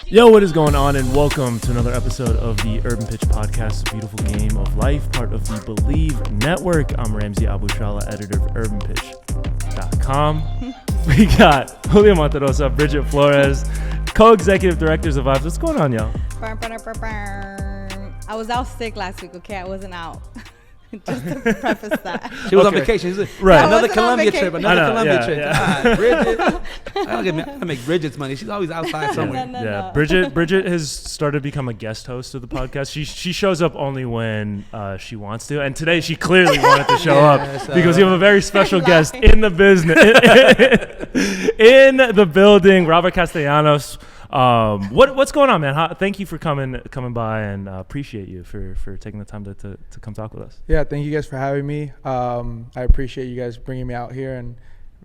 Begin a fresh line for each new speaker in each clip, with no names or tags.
Yo, what is going on, and welcome to another episode of the Urban Pitch Podcast, a beautiful game of life, part of the Believe Network. I'm Ramsey Abushala, editor of UrbanPitch.com. We got Julio Monterosa, Bridget Flores, co-executive directors of Vibes. What's going on, y'all?
I was out sick last week, okay? I wasn't out. Just to preface that.
She was on vacation. She was like,
right.
Another Colombia trip. Trip.
Yeah.
Bridget. I make Bridget's money. She's always outside somewhere.
No. Bridget has started to become a guest host of the podcast. She shows up only when she wants to. And today she clearly wanted to show up because you have a very special guest in the business, in the building, Robert Castellanos. What's going on, man? Thank you for coming by, and appreciate you for taking the time to come talk with us.
Yeah, thank you guys for having me. I appreciate you guys bringing me out here, and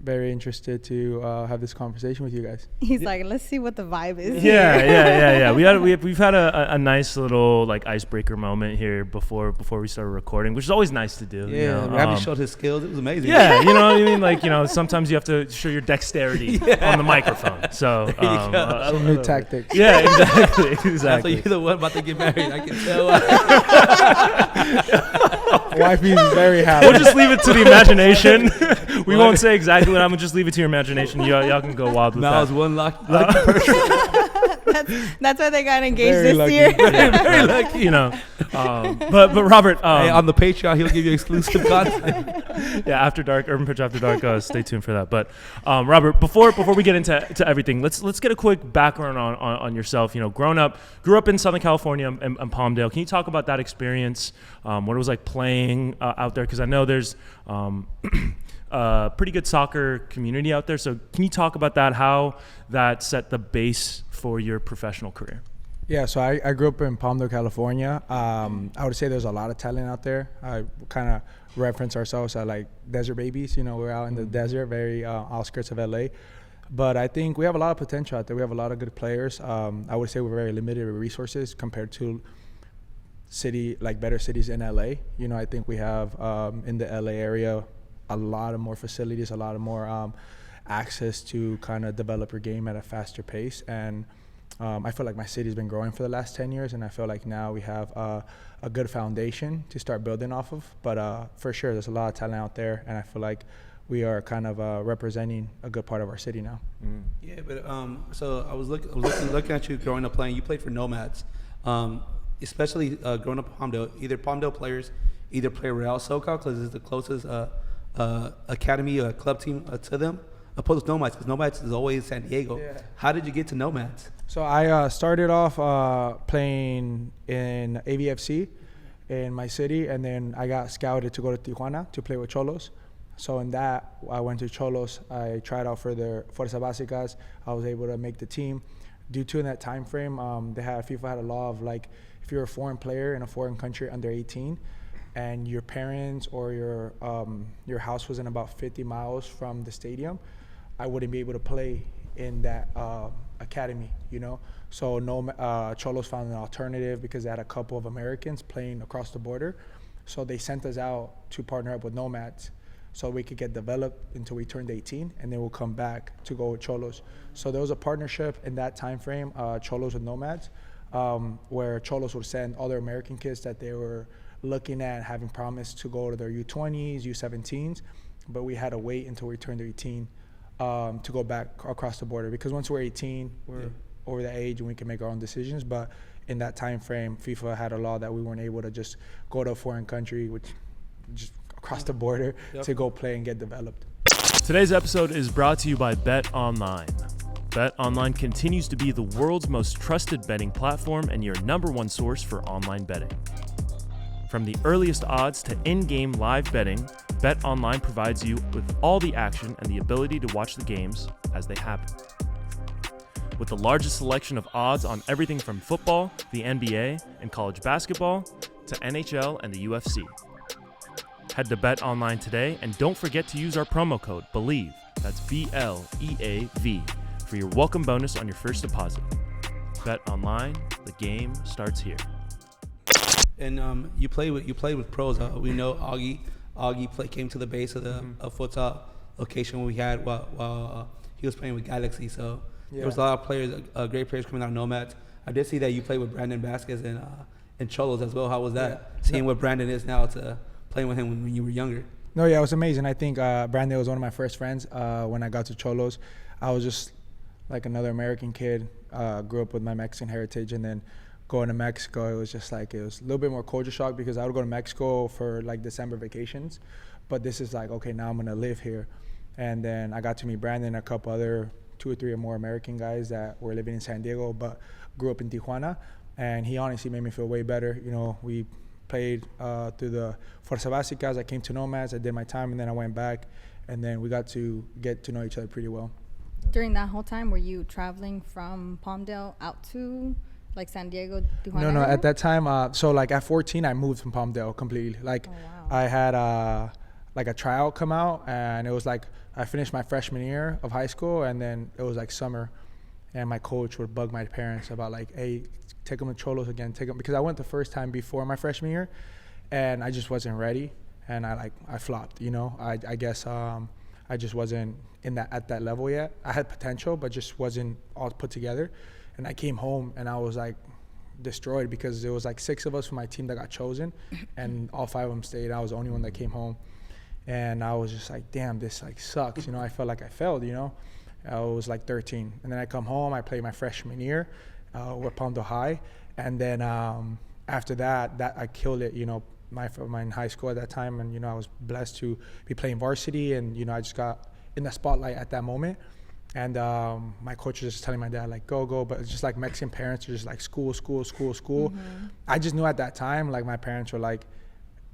very interested to have this conversation with you guys.
He's like, let's see what the vibe is.
Yeah. We've had a nice little like icebreaker moment here before we started recording, which is always nice to do.
Yeah, Ravi showed his skills. It was amazing.
Yeah, you know what I mean. Like, you know, sometimes you have to show your dexterity on the microphone. So
some new tactics.
Yeah, exactly.
So you're the one about to get married. I can tell.
Wifey's very happy.
We'll just leave it to the imagination. We won't say exactly what I'm gonna just leave it to your imagination. Y'all can go wild with that.
That was one lucky person.
That's why they got engaged
Very
this
lucky.
year.
Very lucky, you know. But Robert,
Hey, on the Patreon, he'll give you exclusive content.
yeah, After Dark, Urban Pitch After Dark. Stay tuned for that. But Robert, before we get into everything, let's get a quick background on yourself. You know, grew up in Southern California and Palmdale. Can you talk about that experience? What it was like playing out there? Because I know there's pretty good soccer community out there. So can you talk about that? How that set the base for your professional career?
Yeah, so I grew up in Palmdale, California. I would say there's a lot of talent out there. I kind of reference ourselves as like desert babies. You know, we're out in the desert, very outskirts of LA. But I think we have a lot of potential out there. We have a lot of good players. I would say we're very limited with resources compared to better cities in LA. You know, I think we have in the LA area a lot of more facilities, a lot of more access to kind of develop your game at a faster pace. And I feel like my city's been growing for the last 10 years, and I feel like now we have a good foundation to start building off of. But for sure, there's a lot of talent out there, and I feel like we are kind of representing a good part of our city now.
Yeah, but so I was looking at you growing up playing. You played for Nomads, especially growing up in Palmdale. Either Palmdale players either play Real SoCal because it's the closest academy or club team to them, opposed to Nomads, because Nomads is always San Diego. Yeah. How did you get to Nomads?
So I started off playing in AVFC in my city, and then I got scouted to go to Tijuana to play with Xolos. So in that, I went to Xolos. I tried out for their Fuerzas Básicas. I was able to make the team. Due to in that time frame, FIFA had a law of like, if you're a foreign player in a foreign country under 18, and your parents or your house was in about 50 miles from the stadium, I wouldn't be able to play in that academy, you know. So Xolos found an alternative because they had a couple of Americans playing across the border. So they sent us out to partner up with Nomads so we could get developed until we turned 18, and then we'll come back to go with Xolos. So there was a partnership in that time frame, Xolos with Nomads, where Xolos would send other American kids that they were looking at having promised to go to their U20s, U17s, but we had to wait until we turned 18 to go back across the border, because once we're 18, we're over the age and we can make our own decisions. But in that time frame, FIFA had a law that we weren't able to just go to a foreign country, which just across the border, to go play and get developed.
Today's episode is brought to you by Bet Online. Bet Online continues to be the world's most trusted betting platform and your number one source for online betting. From the earliest odds to in-game live betting, Bet Online provides you with all the action and the ability to watch the games as they happen. With the largest selection of odds on everything from football, the NBA, and college basketball, to NHL and the UFC. Head to Bet Online today and don't forget to use our promo code BELIEVE, that's BLEAV, for your welcome bonus on your first deposit. Bet Online, the game starts here.
And you play with pros. We know Augie came to the base of the futsal location we had while he was playing with Galaxy. So there was a lot of players, great players coming out of Nomads. I did see that you played with Brandon Vasquez and Xolos as well. How was that? Seeing what Brandon is now to playing with him when you were younger.
No, yeah, it was amazing. I think Brandon was one of my first friends when I got to Xolos. I was just like another American kid, grew up with my Mexican heritage, and then going to Mexico, it was just like, it was a little bit more culture shock because I would go to Mexico for like December vacations, but this is like, okay, now I'm gonna live here. And then I got to meet Brandon and a couple other 2 or 3 or more American guys that were living in San Diego but grew up in Tijuana, and he honestly made me feel way better. You know, we played through the Fuerza Básicas. I came to Nomads, I did my time, and then I went back, and then we got to get to know each other pretty well.
During that whole time, were you traveling from Palmdale out to like San Diego, Tijuana?
No, at that time, so like at 14, I moved from Palmdale completely. Like,
Oh, wow.
I had like a tryout come out, and it was like I finished my freshman year of high school, and then it was like summer, and my coach would bug my parents about like, hey, take them to Xolos again, take them, because I went the first time before my freshman year, and I just wasn't ready, and I flopped. You know, I guess I just wasn't at that level yet. I had potential, but just wasn't all put together. And I came home and I was like destroyed because there was like 6 of us from my team that got chosen, and all 5 of them stayed. I was the only one that came home, and I was just like, damn, this like sucks. You know, I felt like I failed. You know, I was like 13, and then I come home. I played my freshman year with Palmdale High, and then after that I killed it. You know, my in high school at that time, and you know, I was blessed to be playing varsity, and you know, I just got in the spotlight at that moment. And my coach was just telling my dad, like, go. But it's just like Mexican parents are just like school. Mm-hmm. I just knew at that time, like, my parents were like,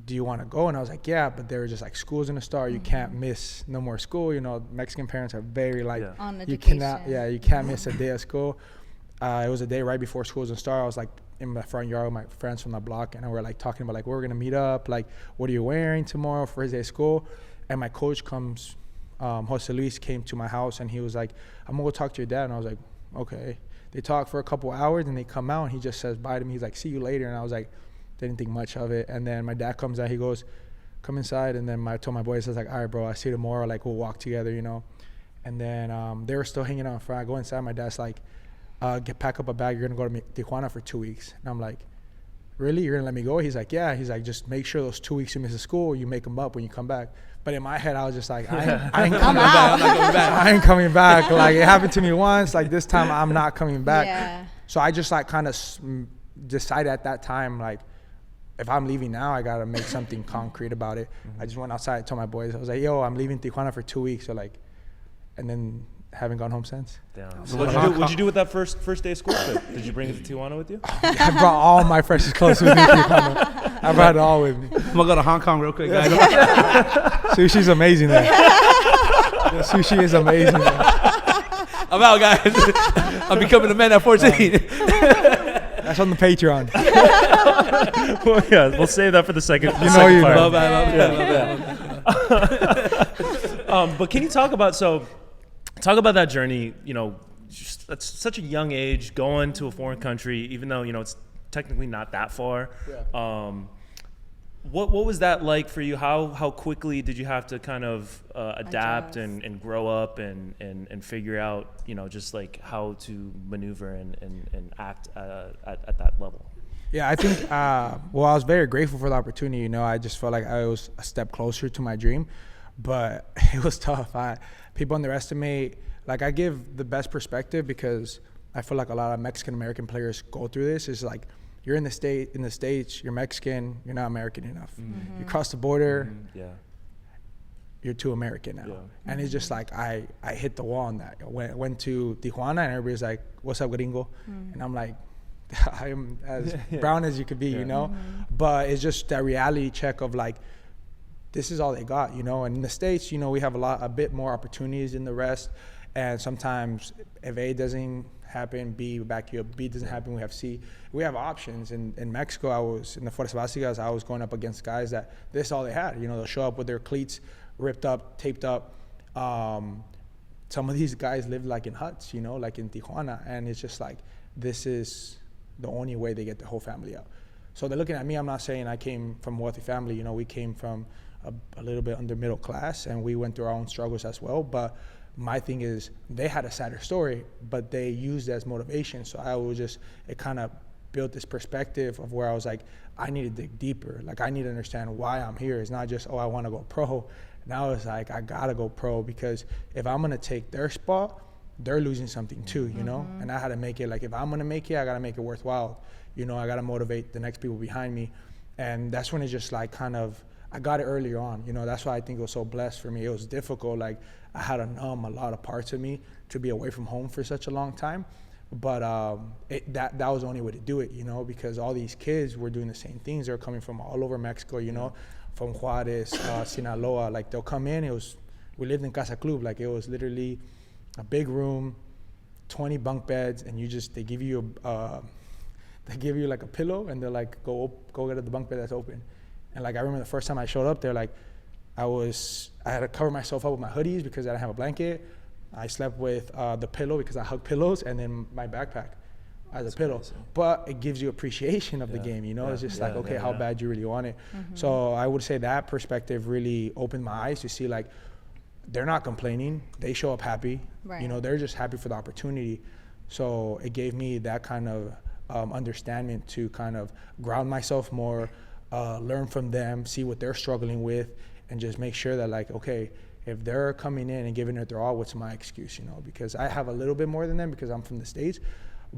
do you want to go? And I was like, yeah. But they were just like, school's in the start. You can't miss no more school. You know, Mexican parents are very like,
On
you
education.
you can't miss a day of school. It was a day right before school was going to start. I was like in my front yard with my friends from the block, and we were like talking about like, where we're going to meet up. Like, what are you wearing tomorrow for his day of school? And my coach comes, Jose Luis came to my house, and he was like, I'm gonna go talk to your dad. And I was like, okay. They talk for a couple hours, and they come out, and he just says bye to me. He's like, see you later. And I was like, didn't think much of it. And then my dad comes out, he goes, come inside. And then I told my boys, I was like, all right, bro, I see you tomorrow. Like, we'll walk together, you know. And then they were still hanging out in front. I go inside, my dad's like, pack up a bag, you're gonna go to Tijuana for 2 weeks. And I'm like, really? You're gonna let me go? He's like, yeah. He's like, just make sure those 2 weeks you miss the school, you make them up when you come back. But in my head, I was just like, I ain't coming back. I'm not coming back. I ain't coming back. Like, it happened to me once. Like, this time, I'm not coming back.
Yeah.
So I just like kind of decided at that time, like, if I'm leaving now, I gotta make something concrete about it. Mm-hmm. I just went outside and told my boys, I was like, yo, I'm leaving Tijuana for 2 weeks. So like, and then haven't gone home since.
Damn. So what'd you do with that first day of school trip? Did you bring it to Tijuana with you?
I brought all my freshest clothes with me to Tijuana. I brought it all with me.
I'm gonna go to Hong Kong real quick, guys.
Sushi's amazing there. The sushi is amazing there.
I'm out, guys. I'm becoming a man at 14.
That's on the Patreon.
Well, yeah, we'll save that for the second.
You know you
part.
Love
But can you talk about that journey? You know, just, that's such a young age, going to a foreign country, even though you know it's technically not that far.
Yeah.
What was that like for you? How quickly did you have to kind of adapt and grow up and figure out, you know, just like how to maneuver and act at that level?
Yeah, I think, I was very grateful for the opportunity. You know, I just felt like I was a step closer to my dream, but it was tough. People underestimate, like, I give the best perspective because I feel like a lot of Mexican-American players go through this. It's like, you're in the States, you're Mexican, you're not American enough. Mm-hmm. You cross the border, you're too American now. Yeah. And it's just like, I hit the wall on that. I went to Tijuana, and everybody's like, what's up, gringo? And I'm like, I am as brown as you could be, you know? But it's just that reality check of like, this is all they got, you know? And in the States, you know, we have a bit more opportunities than the rest. And sometimes if A doesn't happen, B back you up, B doesn't happen, we have C. We have options. In Mexico, I was in the Fuerzas Básicas, I was going up against guys that this is all they had. You know, they'll show up with their cleats ripped up, taped up. Some of these guys live like in huts, you know, like in Tijuana. And it's just like, this is the only way they get the whole family out. So they're looking at me. I'm not saying I came from a wealthy family. You know, we came from a little bit under middle class, and we went through our own struggles as well. But my thing is they had a sadder story, but they used it as motivation. So it kind of built this perspective of where I was like, I need to dig deeper. Like, I need to understand why I'm here. It's not just, oh, I want to go pro. Now it's like, I got to go pro, because if I'm going to take their spot, they're losing something too, you know? And I had to make it like, if I'm going to make it, I got to make it worthwhile. You know, I got to motivate the next people behind me. And that's when it just like kind of, I got it earlier on. You know, that's why I think it was so blessed for me. It was difficult. Like, I had to numb a lot of parts of me to be away from home for such a long time. But that was the only way to do it, you know, because all these kids were doing the same things. They're coming from all over Mexico, you know, from Juarez, Sinaloa. Like, they'll come in. We lived in Casa Club. Like, it was literally a big room, 20 bunk beds, and they give you like a pillow, and they're like, go get the bunk bed that's open. And like, I remember the first time I showed up there, like, I had to cover myself up with my hoodies because I didn't have a blanket. I slept with the pillow because I hug pillows, and then my backpack as a pillow. Crazy. But it gives you appreciation of the game, you know? It's just like, okay, how bad you really want it. So I would say that perspective really opened my eyes to see, like, they're not complaining. They show up happy. Right. You know, they're just happy for the opportunity. So it gave me that kind of understanding to kind of ground myself more, learn from them, see what they're struggling with, and just make sure that, like, okay, if they're coming in and giving it their all, what's my excuse, you know? Because I have a little bit more than them because I'm from the States,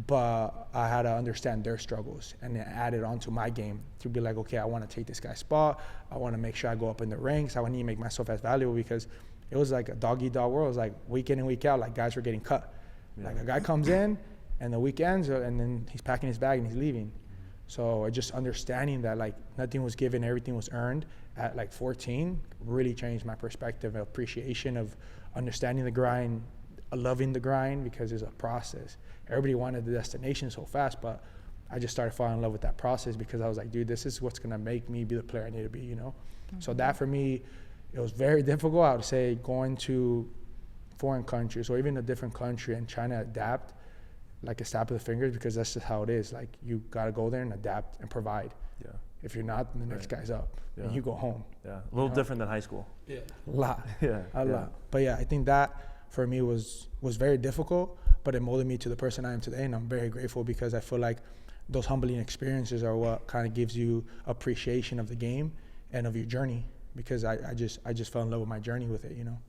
but I had to understand their struggles and then add it onto my game to be like, okay, I want to take this guy's spot. I want to make sure I go up in the ranks. I need to make myself as valuable, because it was like a dog-eat-dog world. It was like week in and week out, like, guys were getting cut. Yeah. Like, a guy comes in and the week ends, and then he's packing his bag and he's leaving. So just understanding that, like, nothing was given, everything was earned at like 14 really changed my perspective and appreciation of understanding the grind, loving the grind, because it's a process. Everybody wanted the destination so fast, but I just started falling in love with that process, because I was like, dude, this is what's gonna make me be the player I need to be, you know? So that for me, it was very difficult. I would say going to foreign countries or even a different country and trying to adapt like a snap of the fingers, because that's just how it is. Like, you gotta go there and adapt and provide. Yeah. If you're not, then the next guy's up and you go home.
Yeah. A little different than high school.
Yeah.
A lot.
A
lot. But yeah, I think that for me was very difficult, but it molded me to the person I am today, and I'm very grateful, because I feel like those humbling experiences are what kind of gives you appreciation of the game and of your journey, because I just fell in love with my journey with it, you know.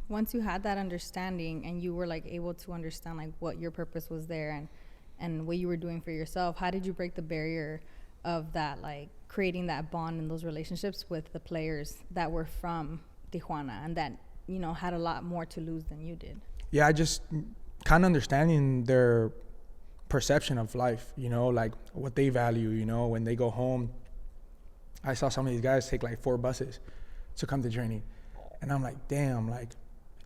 Once you had that understanding and you were like able to understand like what your purpose was there and what you were doing for yourself, how did you break the barrier of that, like creating that bond and those relationships with the players that were from Tijuana and that, you know, had a lot more to lose than you did?
Yeah, I just kind of understanding their perception of life, you know, like what they value, you know. When they go home, I saw some of these guys take like 4 buses to come to training, and I'm like, damn, like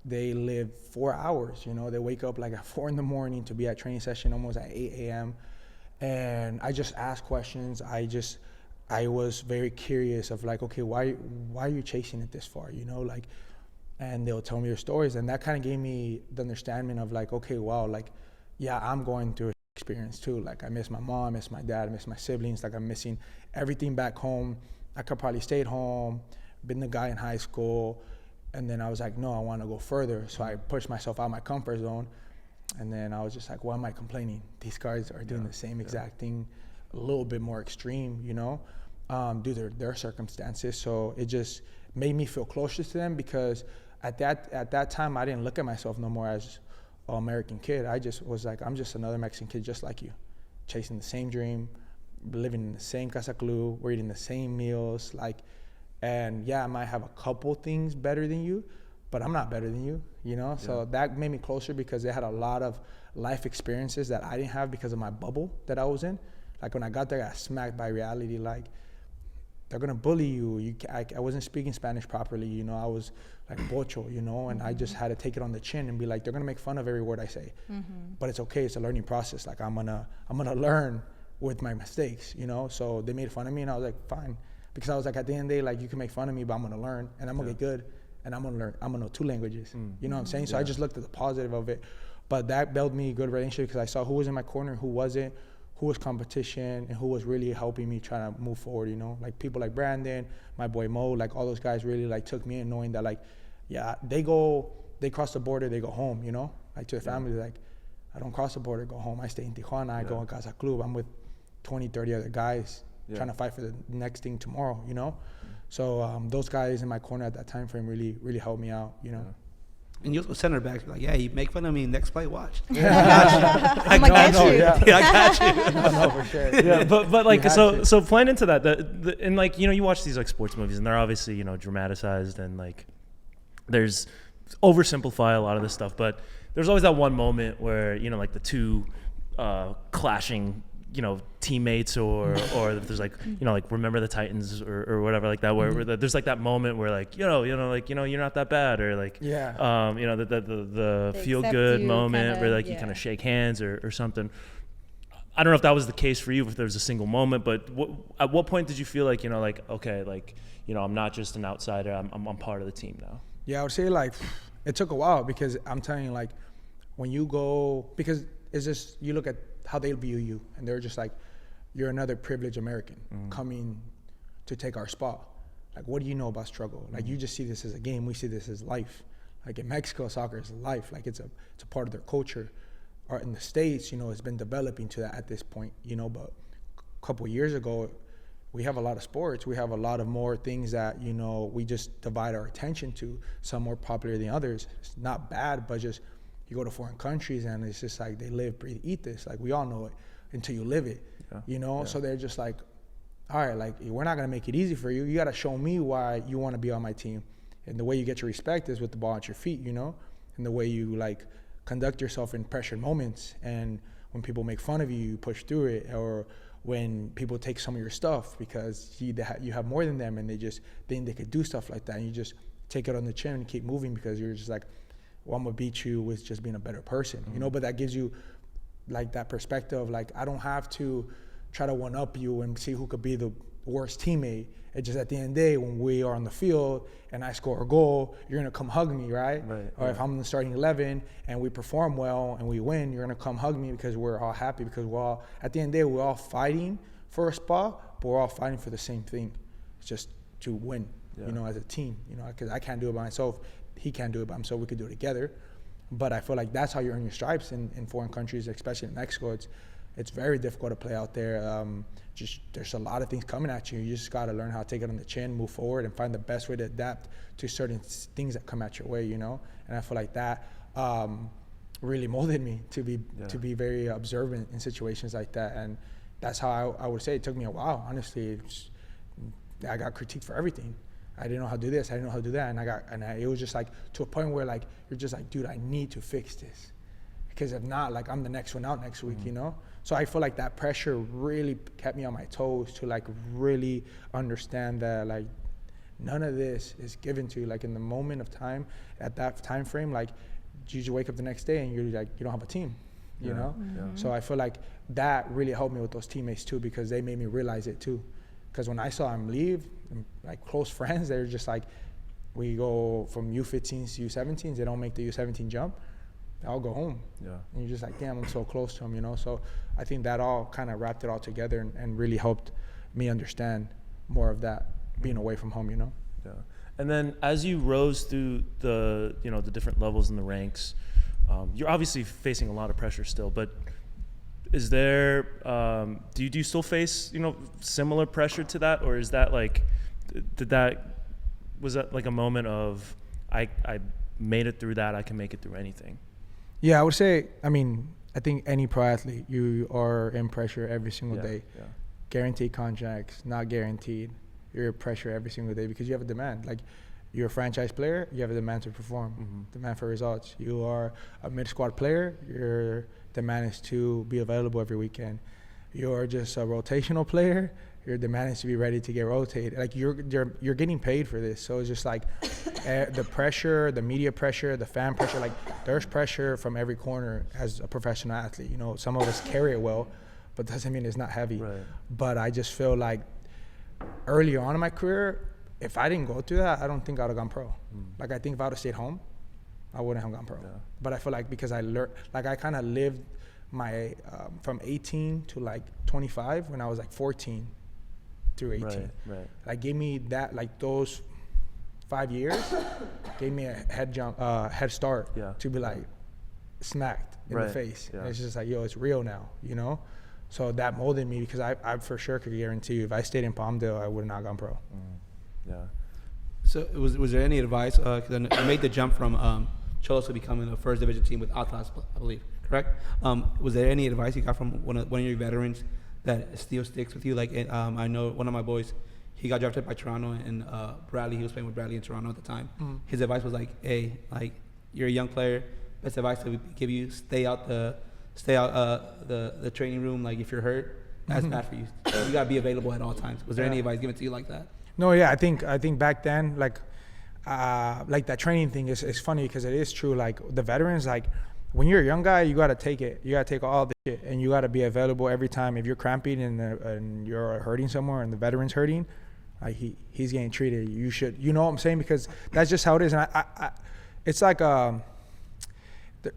they live 4 hours, you know. They wake up like at 4 in the morning to be at training session almost at 8 a.m. And I just asked questions. I was very curious of like, okay, why are you chasing it this far, you know, like, and they'll tell me their stories, and that kind of gave me the understanding of like, okay, wow, like, yeah, I'm going through experience too. Like, I miss my mom, I miss my dad, I miss my siblings. Like, I'm missing everything back home. I could probably stay at home, been the guy in high school, and then I was like, no, I want to go further. So I pushed myself out of my comfort zone, and then I was just like, why am I complaining? These guys are doing the same exact thing, a little bit more extreme, you know, due to their circumstances. So it just made me feel closer to them, because at that time, I didn't look at myself no more as an American kid. I just was like, I'm just another Mexican kid just like you, chasing the same dream, living in the same Casa Club, we're eating the same meals, like, and yeah, I might have a couple things better than you, but I'm not better than you, you know? Yeah. So that made me closer, because they had a lot of life experiences that I didn't have because of my bubble that I was in. Like, when I got there, I got smacked by reality. Like, they're gonna bully you. I wasn't speaking Spanish properly, you know. I was like bocho, you know, and I just had to take it on the chin and be like, they're gonna make fun of every word I say, but it's okay. It's a learning process. Like, I'm gonna learn with my mistakes, you know. So they made fun of me, and I was like, fine, because I was like, at the end of the day, like, you can make fun of me, but I'm gonna learn, and I'm gonna get good, and I'm gonna learn. I'm gonna know 2 languages. You know what I'm saying? So I just looked at the positive of it, but that built me a good relationship, because I saw who was in my corner, who wasn't, who was competition, and who was really helping me try to move forward, you know. Like, people like Brandon, my boy Mo, like all those guys really like took me in, knowing that like, yeah, they go they cross the border, they go home, you know, like to the family, like, I don't cross the border, go home. I stay in Tijuana, I go in Casa Club. I'm with 20, 30 other guys trying to fight for the next thing tomorrow, you know? So those guys in my corner at that time frame really, really helped me out, you know?
And you also center back, like, yeah, you make fun of me, next play, watch.
I'm like, I got you.
Yeah, I got you.
I know for sure.
Yeah, but like so playing into that, and like, you know, you watch these like sports movies and they're obviously, you know, dramatized and like there's oversimplify a lot of this stuff, but there's always that one moment where, you know, like the two clashing, you know, teammates or if there's like, you know, like Remember the Titans or whatever like that, where there's like that moment where like, you know, like, you know, you're not that bad, or like, you know, the feel good moment where like you kind of shake hands or something. I don't know if that was the case for you, if there was a single moment, but at what point did you feel like, you know, like, okay, like, you know, I'm not just an outsider, I'm part of the team now?
Yeah, I would say like it took a while, because I'm telling you, like, when you go, because it's just, you look at how they view you, and they're just like, you're another privileged American coming to take our spot. Like, what do you know about struggle? Like, you just see this as a game. We see this as life. Like in Mexico, soccer is life. Like it's a part of their culture. Or in the States, you know, it's been developing to that at this point, you know, but a couple of years ago, we have a lot of sports. We have a lot of more things that, you know, we just divide our attention to, some more popular than others. It's not bad, but just, you go to foreign countries and it's just like they live, breathe, eat this. Like, we all know it until you live it, you know? So they're just like, all right, like, we're not going to make it easy for you. You got to show me why you want to be on my team. And the way you get your respect is with the ball at your feet, you know? And the way you, like, conduct yourself in pressured moments. And when people make fun of you, you push through it. Or when people take some of your stuff because you have more than them and they just think they could do stuff like that. And you just take it on the chin and keep moving, because you're just like, well, I'm gonna beat you with just being a better person, you know? But that gives you like that perspective, like, I don't have to try to one up you and see who could be the worst teammate. It's just at the end of the day, when we are on the field and I score a goal, you're gonna come hug me, right? Or if I'm in the starting 11 and we perform well and we win, you're gonna come hug me, because we're all happy, because we're all, at the end of the day, we're all fighting for a spot, but we're all fighting for the same thing. It's just to win, you know, as a team, you know, because I can't do it by myself. He can't do it by himself. We could do it together. But I feel like that's how you earn your stripes in foreign countries, especially in Mexico. It's very difficult to play out there. Just there's a lot of things coming at you. You just got to learn how to take it on the chin, move forward, and find the best way to adapt to certain things that come at your way, you know? And I feel like that really molded me to be very observant in situations like that. And that's how I would say it took me a while, honestly. I got critiqued for everything. I didn't know how to do this. I didn't know how to do that. And it was just like to a point where like, you're just like, dude, I need to fix this. Because if not, like, I'm the next one out next week, you know? So I feel like that pressure really kept me on my toes to like really understand that like none of this is given to you. Like in the moment of time, at that time frame, like you just wake up the next day and you're like, you don't have a team, you know? So I feel like that really helped me with those teammates too, because they made me realize it too. Because when I saw him leave, like close friends, they're just like, we go from U15s to U17s, they don't make the U17 jump, I'll go home. And you're just like, damn, I'm so close to him, you know? So I think that all kind of wrapped it all together and really helped me understand more of that being away from home, you know?
And then as you rose through the, you know, the different levels in the ranks, you're obviously facing a lot of pressure still, but is there, do you still face, you know, similar pressure to that? Or is that like, was that like a moment of, I made it through that, I can make it through anything?
Yeah, I would say, I mean, I think any pro athlete, you are in pressure every single day. Guaranteed contracts, not guaranteed. You're in pressure every single day because you have a demand. Like, you're a franchise player, you have a demand to perform, demand for results. You are a mid-squad player, your demand is to be available every weekend. You're just a rotational player, your demand is to be ready to get rotated. Like, you're getting paid for this. So it's just like the pressure, the media pressure, the fan pressure, like there's pressure from every corner as a professional athlete. You know, some of us carry it well, but doesn't mean it's not heavy. But I just feel like early on in my career, if I didn't go through that, I don't think I would have gone pro. Like, I think if I would have stayed home, I wouldn't have gone pro. But I feel like because I learned, like I kind of lived my, from 18 to like 25 when I was like 14 through 18. Like, gave me that, like those 5 years gave me a head start to be like smacked in the face. And it's just like, yo, it's real now, you know? So that molded me, because I for sure could guarantee you if I stayed in Palmdale, I would have not gone pro.
So was there any advice, because I made the jump from Xolos to becoming a first division team with Atlas, I believe, correct? Was there any advice you got from one of your veterans that still sticks with you? Like, I know one of my boys, he got drafted by Toronto, and Bradley, he was playing with Bradley in Toronto at the time. His advice was like, hey, like, you're a young player, best advice that we give you, stay out the training room. Like, if you're hurt, that's bad for you. You gotta be available at all times. Was there any advice given to you like that?
No, yeah, I think back then, like that training thing is funny, because it is true. Like, the veterans, like, when you're a young guy, you gotta take it. You gotta take all the shit, and you gotta be available every time. If you're cramping and you're hurting somewhere, and the veteran's hurting, like, he's getting treated. You should, you know what I'm saying? Because that's just how it is. And I it's like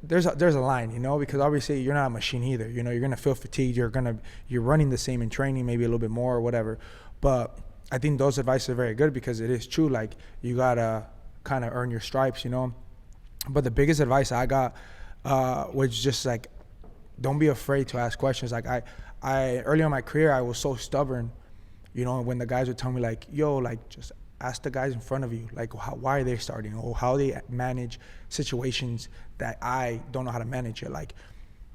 there's a line, you know, because obviously you're not a machine either. You know, you're gonna feel fatigued. You're running the same in training, maybe a little bit more or whatever. But I think those advice are very good, because it is true. Like, you gotta kind of earn your stripes, you know. But the biggest advice I got was just like, don't be afraid to ask questions. Like, I early in my career, I was so stubborn, you know, when the guys would tell me like, yo, like, just ask the guys in front of you, like, why are they starting, or how they manage situations that I don't know how to manage it. Like,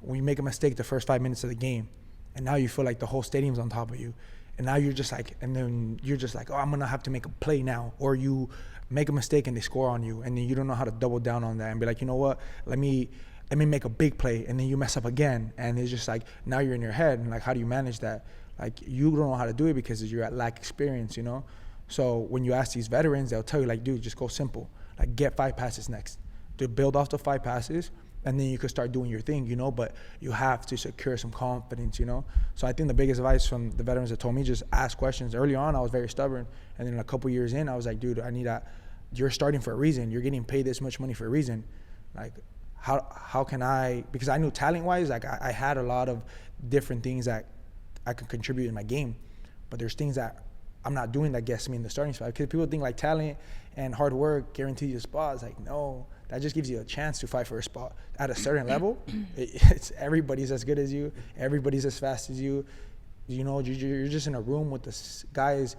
when you make a mistake the first 5 minutes of the game, and now you feel like the whole stadium's on top of you, and now you're just like, and then you're just like, oh, I'm gonna have to make a play now. Or you make a mistake and they score on you, and then you don't know how to double down on that and be like, you know what, let me make a big play, and then you mess up again, and it's just like, now you're in your head, and like, how do you manage that? Like, you don't know how to do it because you're at lack experience, you know. So when you ask these veterans, they'll tell you like, dude, just go simple, like, get 5 passes next, to build off the 5 passes, and then you could start doing your thing, you know. But you have to secure some confidence, you know. So I think the biggest advice from the veterans that told me, just ask questions. Early on, I was very stubborn, and then a couple years in, I was like, dude, you're starting for a reason. You're getting paid this much money for a reason. Like, how can I, because I knew talent-wise, like, I had a lot of different things that I could contribute in my game, but there's things that I'm not doing that gets me in the starting spot. Because people think like talent and hard work guarantees you a spot. It's like, no, that just gives you a chance to fight for a spot. At a certain level, it's everybody's as good as you, everybody's as fast as you. You know, you're just in a room with the guys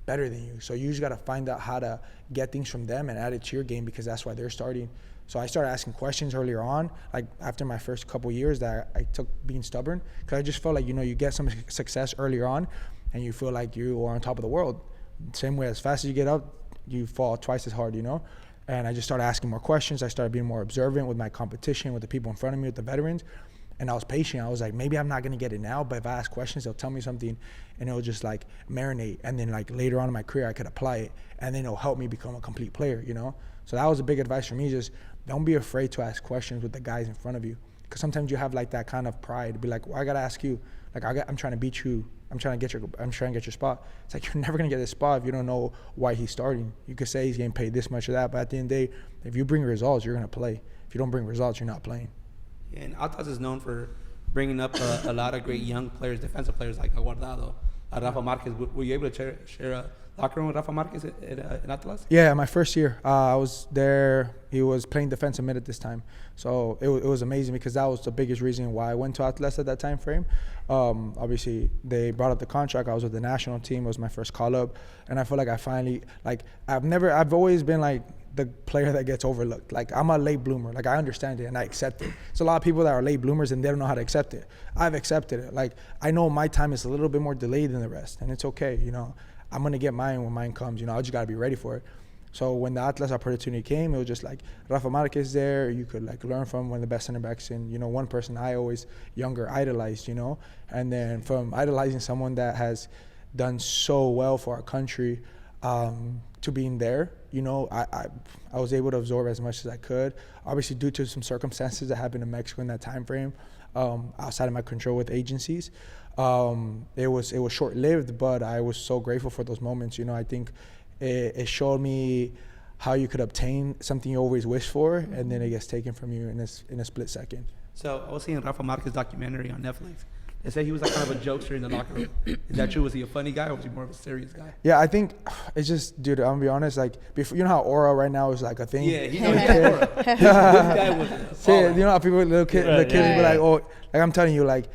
better than you. So you just got to find out how to get things from them and add it to your game, because that's why they're starting. So I started asking questions earlier on, like after my first couple years that I took being stubborn, because I just felt like, you know, you get some success earlier on and you feel like you are on top of the world. Same way, as fast as you get up, you fall twice as hard, you know? And I just started asking more questions. I started being more observant with my competition, with the people in front of me, with the veterans. And I was patient. I was like, maybe I'm not going to get it now, but if I ask questions, they'll tell me something and it'll just like marinate. And then like later on in my career, I could apply it and then it'll help me become a complete player, you know? So that was a big advice for me. Just don't be afraid to ask questions with the guys in front of you. Because sometimes you have like that kind of pride to be like, well, I got to ask you. Like, I'm trying to beat you. I'm trying to get your spot. It's like, you're never going to get this spot if you don't know why he's starting. You could say he's getting paid this much or that, but at the end of the day, if you bring results, you're going to play. If you don't bring results, you're not playing.
Yeah, and Atlas is known for bringing up a lot of great young players, defensive players like Aguardado, Rafa Marquez. Were you able to share a locker room with Rafa Marquez in Atlas?
Yeah, my first year, I was there. He was playing defensive mid at this time. So it was amazing because that was the biggest reason why I went to Atlas at that time frame. Obviously, they brought up the contract. I was with the national team. It was my first call-up. And I feel like I finally, like, I've always been, like, the player that gets overlooked. Like, I'm a late bloomer. Like, I understand it and I accept it. There's a lot of people that are late bloomers and they don't know how to accept it. I've accepted it. Like, I know my time is a little bit more delayed than the rest, and it's okay, you know. I'm going to get mine when mine comes, you know. I just got to be ready for it. So when the Atlas opportunity came, it was just like Rafa Marquez there. You could like learn from one of the best center backs, and you know, one person I always younger idolized, you know. And then from idolizing someone that has done so well for our country to being there, you know, I was able to absorb as much as I could. Obviously, due to some circumstances that happened in Mexico in that time frame, outside of my control with agencies, it was short-lived, but I was so grateful for those moments. You know, I think it showed me how you could obtain something you always wish for, and then it gets taken from you in a split second.
So I was seeing Rafa Marquez documentary on Netflix, They say he was like kind of a jokester in the locker room. Is that true? Was he a funny guy or was he more of a serious guy?
Yeah, I think it's just, dude, I'm gonna be honest, like, before, you know how aura right now is like a thing?
Yeah, he knows that. This guy was
See, you know how people, the kids be like, oh, like I'm telling you, like,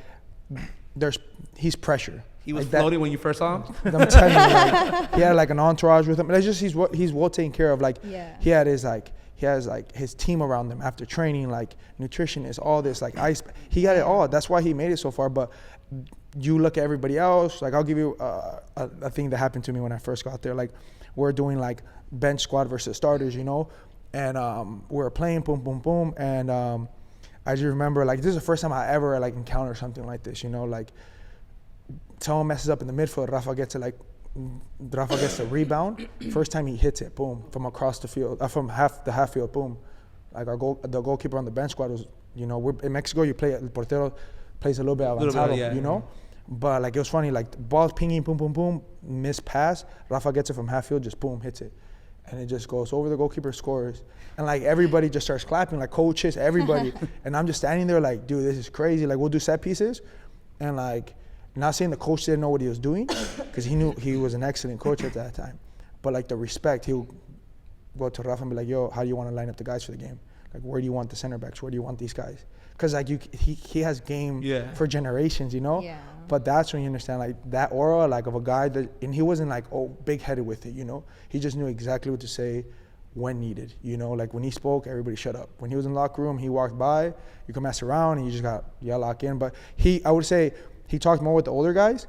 he's pressure.
He was
like that,
floating when you first saw him?
I'm telling you, like, he had like an entourage with him. It's just he's well taken care of. Like, he has his team around him after training, like nutritionists, all this, like ice. He got it all. That's why he made it so far. But you look at everybody else. Like, I'll give you a thing that happened to me when I first got there. Like, we're doing like bench squad versus starters, you know, and we're playing boom, boom, boom, and I just remember, like, this is the first time I ever like encountered something like this, you know, like someone messes up in the midfield, Rafa gets the rebound. First time he hits it, boom, from across the field, from the half field, boom. Like the goalkeeper on the bench squad was, you know, in Mexico you play, el portero plays a little bit avanzado, you know. But like, it was funny, like the ball's pinging, boom, boom, boom, missed pass. Rafa gets it from half field, just boom, hits it. And it just goes over the goalkeeper, scores. And like everybody just starts clapping, like coaches, everybody. And I'm just standing there like, dude, this is crazy. Like, we'll do set pieces. And like, not saying the coach didn't know what he was doing, because he knew he was an excellent coach at that time. But like the respect, he'll go to Rafa and be like, yo, how do you want to line up the guys for the game? Like, where do you want the center backs? Where do you want these guys? Because like he has game for generations, you know? Yeah. But that's when you understand, like, that aura, like, of a guy that, and he wasn't like, oh, big-headed with it, you know? He just knew exactly what to say when needed, you know? Like, when he spoke, everybody shut up. When he was in the locker room, he walked by, you could mess around, and you just got lock in. But I would say, he talked more with the older guys,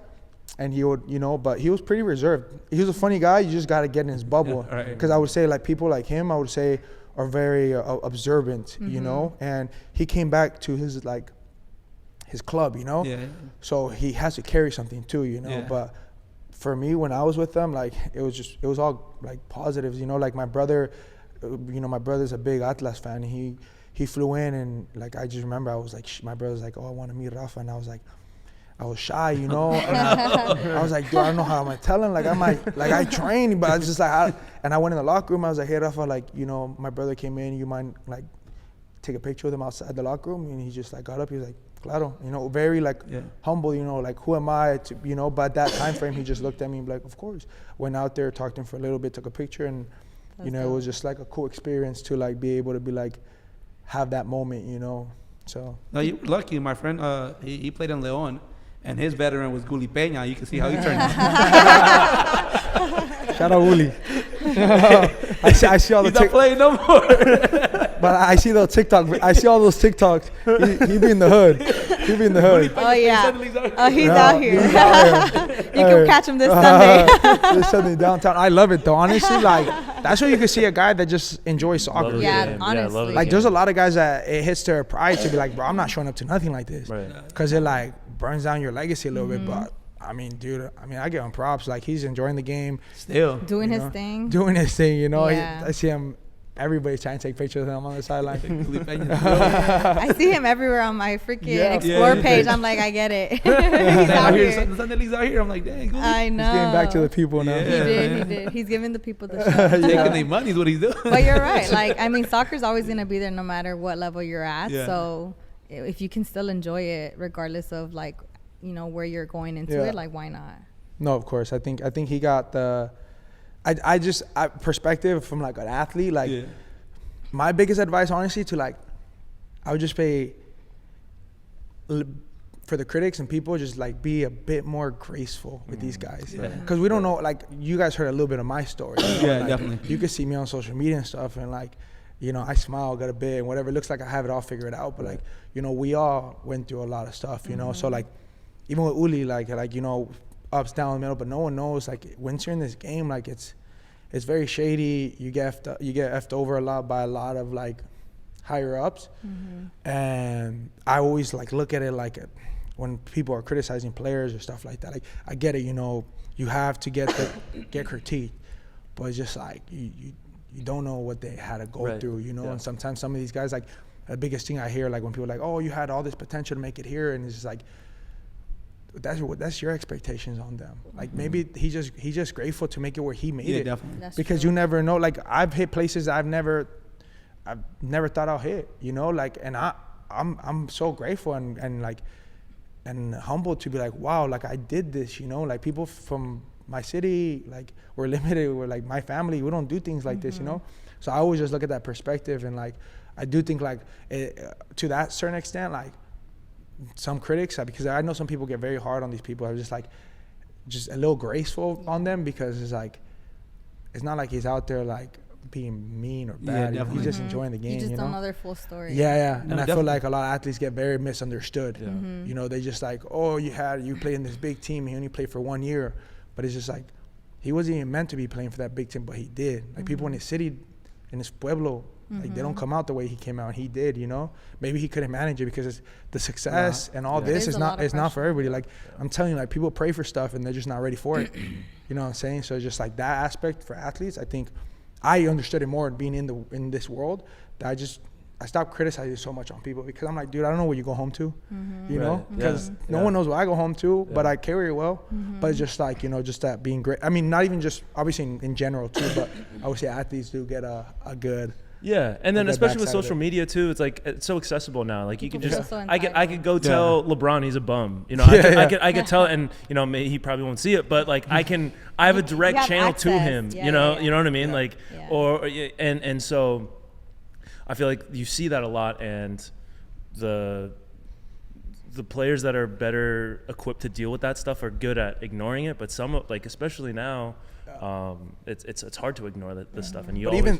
and he would, you know, but he was pretty reserved. He was a funny guy. You just got to get in his bubble. Because I would say, like, people like him, I would say, are very observant, you know? And he came back to his, like, his club, you know? Yeah. So he has to carry something too, you know? Yeah. But for me, when I was with them, like, it was all, like, positives, you know? Like, my brother, you know, my brother's a big Atlas fan. He flew in, and, like, I just remember I was like, my brother's like, oh, I want to meet Rafa. And I was like, I was shy, you know, and I was like, dude, I don't know how I'm gonna tell him. Like, I trained, but I was just like, and I went in the locker room. I was like, hey, Rafa, like, you know, my brother came in. You mind, like, take a picture with him outside the locker room? And he just, like, got up. He was like, claro, you know, very, like, humble, you know, like, who am I to, you know? But that time frame, he just looked at me and be like, of course. Went out there, talked to him for a little bit, took a picture, and you know, it was just like a cool experience to, like, be able to be like, have that moment, you know. So. No,
you're lucky, my friend. He played in León. And his veteran was Guli Peña. You can see how he turned out.
Shout out Guli. I see all the
He's not playing no more.
But I see those TikToks. I see all those TikToks. He be in the hood. He be in the hood.
Oh, yeah. Oh, he's out here. He's out here. You can catch him this Sunday.
This Sunday downtown. I love it, though. Honestly, like, that's where you can see a guy that just enjoys soccer.
Yeah, honestly.
Like, there's a lot of guys that it hits their pride to be like, bro, I'm not showing up to nothing like this. Because it, like, burns down your legacy a little bit. But I mean, dude, I give him props. Like, he's enjoying the game still,
doing his thing,
you know. I see him, everybody's trying to take pictures of him on the sideline.
I see him everywhere on my freaking explore page. I'm like, I get it. He's out here.
Sunday League's out here. I'm like, dang, cool.
I know.
He's getting back to the people now.
He did. He's giving the people the show.
Taking their money is what he's doing.
But you're right. Like, I mean, soccer's always gonna be there no matter what level you're at. So if you can still enjoy it regardless of, like, you know, where you're going into it, like, why not?
No, of course. I think he got the perspective from, like, an athlete. Like, my biggest advice, honestly, to, like, I would just say, for the critics and people, just, like, be a bit more graceful with these guys. Because we don't know, like, you guys heard a little bit of my story. You know? Like, definitely. You can see me on social media and stuff, and, like, you know, I smile, got a bit, and whatever. It looks like I have it all figured out. But, like, you know, we all went through a lot of stuff, you know? So, like, even with Uli, like, you know, ups, down, middle, but no one knows, like, once you're in this game, like, it's very shady. You get effed over a lot by a lot of, like, higher ups. And I always, like, look at it like when people are criticizing players or stuff like that. Like, I get it, you know, you have to get critiqued, but it's just like you don't know what they had to go through, you know. And sometimes some of these guys, like, the biggest thing I hear, like, when people are like, oh, you had all this potential to make it here, and it's just like, that's your expectations on them. Like, maybe he's just grateful to make it where he made it. Definitely. That's because true. You never know. Like, I've hit places I've never thought I'll hit, you know, like, and I'm so grateful, and like, humbled to be like, wow, like I did this, you know, like people from my city, like we're limited, we're like my family, we don't do things like this, you know? So I always just look at that perspective, and like, I do think like to that certain extent, like some critics, because I know some people get very hard on these people. I was just like, just a little graceful on them, because it's like, it's not like he's out there like being mean or bad.
Yeah,
he's just enjoying the game.
You just
you know?
don't know their full story.
Yeah.
No,
And I feel like a lot of athletes get very misunderstood.
Yeah.
You know, they just like, oh, you played in this big team. He only played for 1 year, but it's just like, he wasn't even meant to be playing for that big team, but he did. Like people in his city, in his pueblo, like they don't come out the way he came out. And he did, you know. Maybe he couldn't manage it because it's the success and all this is not for everybody. Like I'm telling you, like people pray for stuff and they're just not ready for it. You know what I'm saying? So just like that aspect for athletes, I think I understood it more being in this world, that I stopped criticizing so much on people, because I'm like, dude, I don't know what you go home to, you know, because no one knows what I go home to, but I carry it well. But it's just like, you know, just that being great. I mean, not even just obviously in general too, but I would say athletes do get a good.
Yeah, and then especially with social media too, it's like it's so accessible now. Like you can just, I could go tell LeBron he's a bum. You know, I could tell, and you know, he probably won't see it, but like I have a direct channel to him. You know what I mean? Like, or and so, I feel like you see that a lot, and the players that are better equipped to deal with that stuff are good at ignoring it. But some, like especially now, it's hard to ignore this stuff. And you
But
always,